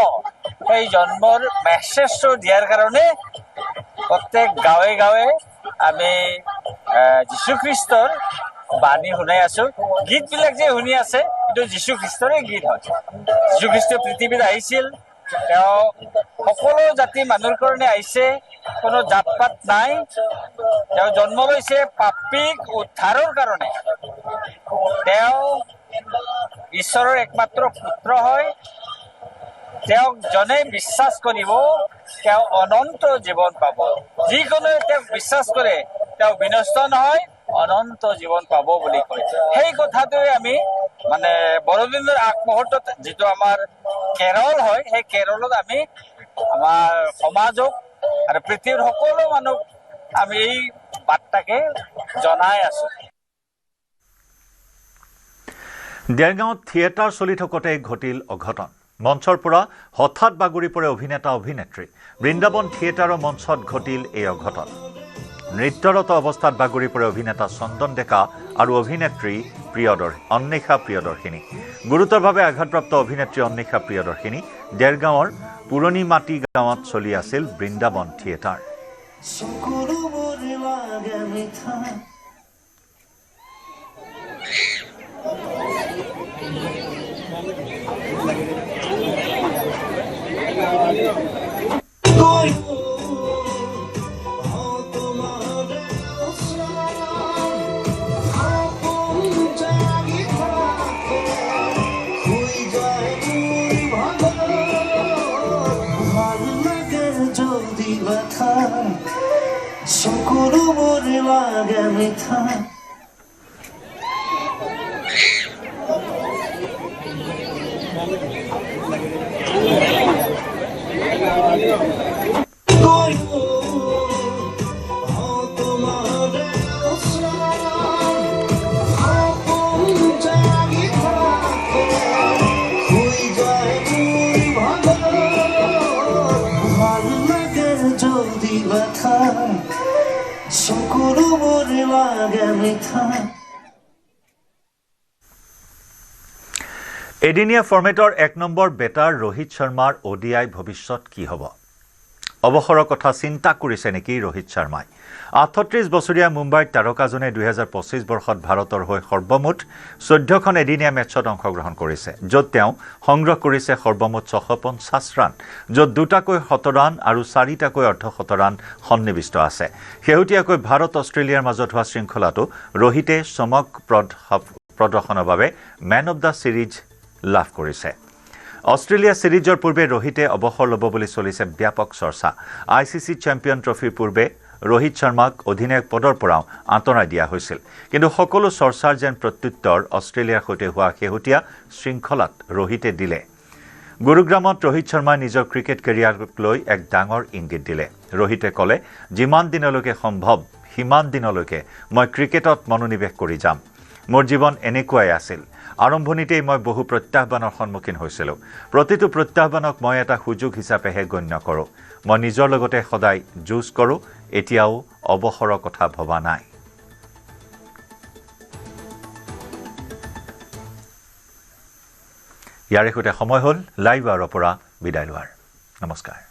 সেই জন্মৰ মেছেজটো দিয়াৰ কাৰণে প্ৰত্যেক গাঁৱে গাঁৱে আমি যীশুখ্ৰীষ্টৰ বাণী শুনাই আছো। গীতবিলাক যে শুনি আছে এইটো যীশুখ্ৰীষ্টৰে গীত হয়। যীশুখ্ৰীষ্ট পৃথিৱীত আহিছিল, তেওঁ সকলো জাতি মানুহৰ কাৰণে আহিছে, কোনো জাত পাত নাই। তেওঁ জন্ম লৈছে পাপীক উদ্ধাৰৰ কাৰণে। তেওঁ ঈশ্বৰৰ একমাত্ৰ পুত্ৰ হয়। তেওঁক জনে বিশ্বাস কৰিব তেওঁ অনন্ত জীৱন পাব। যিকোনোৱে তেওঁক বিশ্বাস কৰে তেওঁ বিনষ্ট নহয়, অনন্ত জীৱন পাব বুলি কয়। সেই কথাটোৱে আমি মানে বড়দিনৰ আগমুহূৰ্তত যিটো আমাৰ কেৰল হয়, সেই কেৰলত আমি আমাৰ সমাজক আৰু পৃথিৱীৰ সকলো মানুহক আমি এই বাৰ্তাকে জনাই আছো। দেৰগাঁৱত থিয়েটাৰ চলি থাকোঁতে ঘটিল অঘটন। মঞ্চৰ পৰা হঠাৎ বাগৰি পৰে অভিনেতা অভিনেত্ৰী। বৃন্দাবন থিয়েটাৰৰ মঞ্চত ঘটিল এই অঘটন। নৃত্যৰত অৱস্থাত বাগৰি পৰে অভিনেতা চন্দন ডেকা আৰু অভিনেত্ৰী অন্বেষা প্ৰিয়দৰ্শিনী। গুৰুতৰভাৱে আঘাতপ্ৰাপ্ত অভিনেত্ৰী অন্বেষা প্ৰিয়দৰ্শিনী। দেৰগাঁৱৰ পুৰণি মাটি গাঁৱত চলি আছিল বৃন্দাবন থিয়েটাৰ। এদিনীয়া ফৰ্মেটৰ 1 নম্বৰ বেটাৰ ৰোহিত শৰ্মাৰ ODI ভৱিষ্যত কি হ'ব? অৱসৰৰ কথা চিন্তা কৰিছে নেকি ৰোহিত শৰ্মাই? 38 বছৰীয়া মুম্বাইৰ তাৰকাজনে 2025 বৰ্ষত ভাৰতৰ হৈ সৰ্বমুঠ 14খন এদিনীয়া মেটছত অংশগ্ৰহণ কৰিছে, য'ত তেওঁ সংগ্ৰহ কৰিছে সৰ্বমুঠ 650 ৰান, য'ত 2টাকৈ শতৰান আৰু 4টাকৈ অৰ্ধশতৰান সন্নিৱিষ্ট আছে। শেহতীয়াকৈ ভাৰত অষ্ট্ৰেলিয়াৰ মাজত হোৱা শৃংখলাটো ৰোহিতে চমকপ্ৰদ প্ৰদৰ্শনৰ বাবে মেন অৱ দ্য ছিৰিজ লাভ কৰিছে। অষ্ট্ৰেলিয়া ছিৰিজৰ পূৰ্বে ৰোহিতে অৱসৰ ল'ব বুলি চলিছে ব্যাপক চৰ্চা। ICC চেম্পিয়ন ট্ৰফিৰ পূৰ্বে ৰোহিত শৰ্মাক অধিনায়ক পদৰ পৰাও আঁতৰাই দিয়া হৈছিল। কিন্তু সকলো চৰ্চাৰ যেন প্ৰত্যুত্তৰ অষ্ট্ৰেলিয়াৰ সৈতে হোৱা শেহতীয়া শৃংখলাত ৰোহিতে দিলে। গুৰুগ্ৰামত ৰোহিত শৰ্মাই নিজৰ ক্ৰিকেট কেৰিয়াৰক লৈ এক ডাঙৰ ইংগিত দিলে। ৰোহিতে ক'লে, যিমান দিনলৈকে সম্ভৱ সিমান দিনলৈকে মই ক্ৰিকেটত মনোনিৱেশ কৰি যাম। মোৰ জীৱন এনেকুৱাই আছিল। আৰম্ভণিতেই মই বহু প্ৰত্যাহ্বানৰ সন্মুখীন হৈছিলোঁ প্ৰতিটো প্ৰত্যাহ্বানক মই এটা সুযোগ হিচাপেহে গণ্য কৰোঁ মই নিজৰ লগতে সদায় যুঁজ কৰোঁ এতিয়াও অৱসৰৰ কথা ভবা নাই ইয়াৰে সৈতে সময় হ'ল লাইভ আৱাৰৰ পৰা বিদায় লোৱাৰ নমস্কাৰ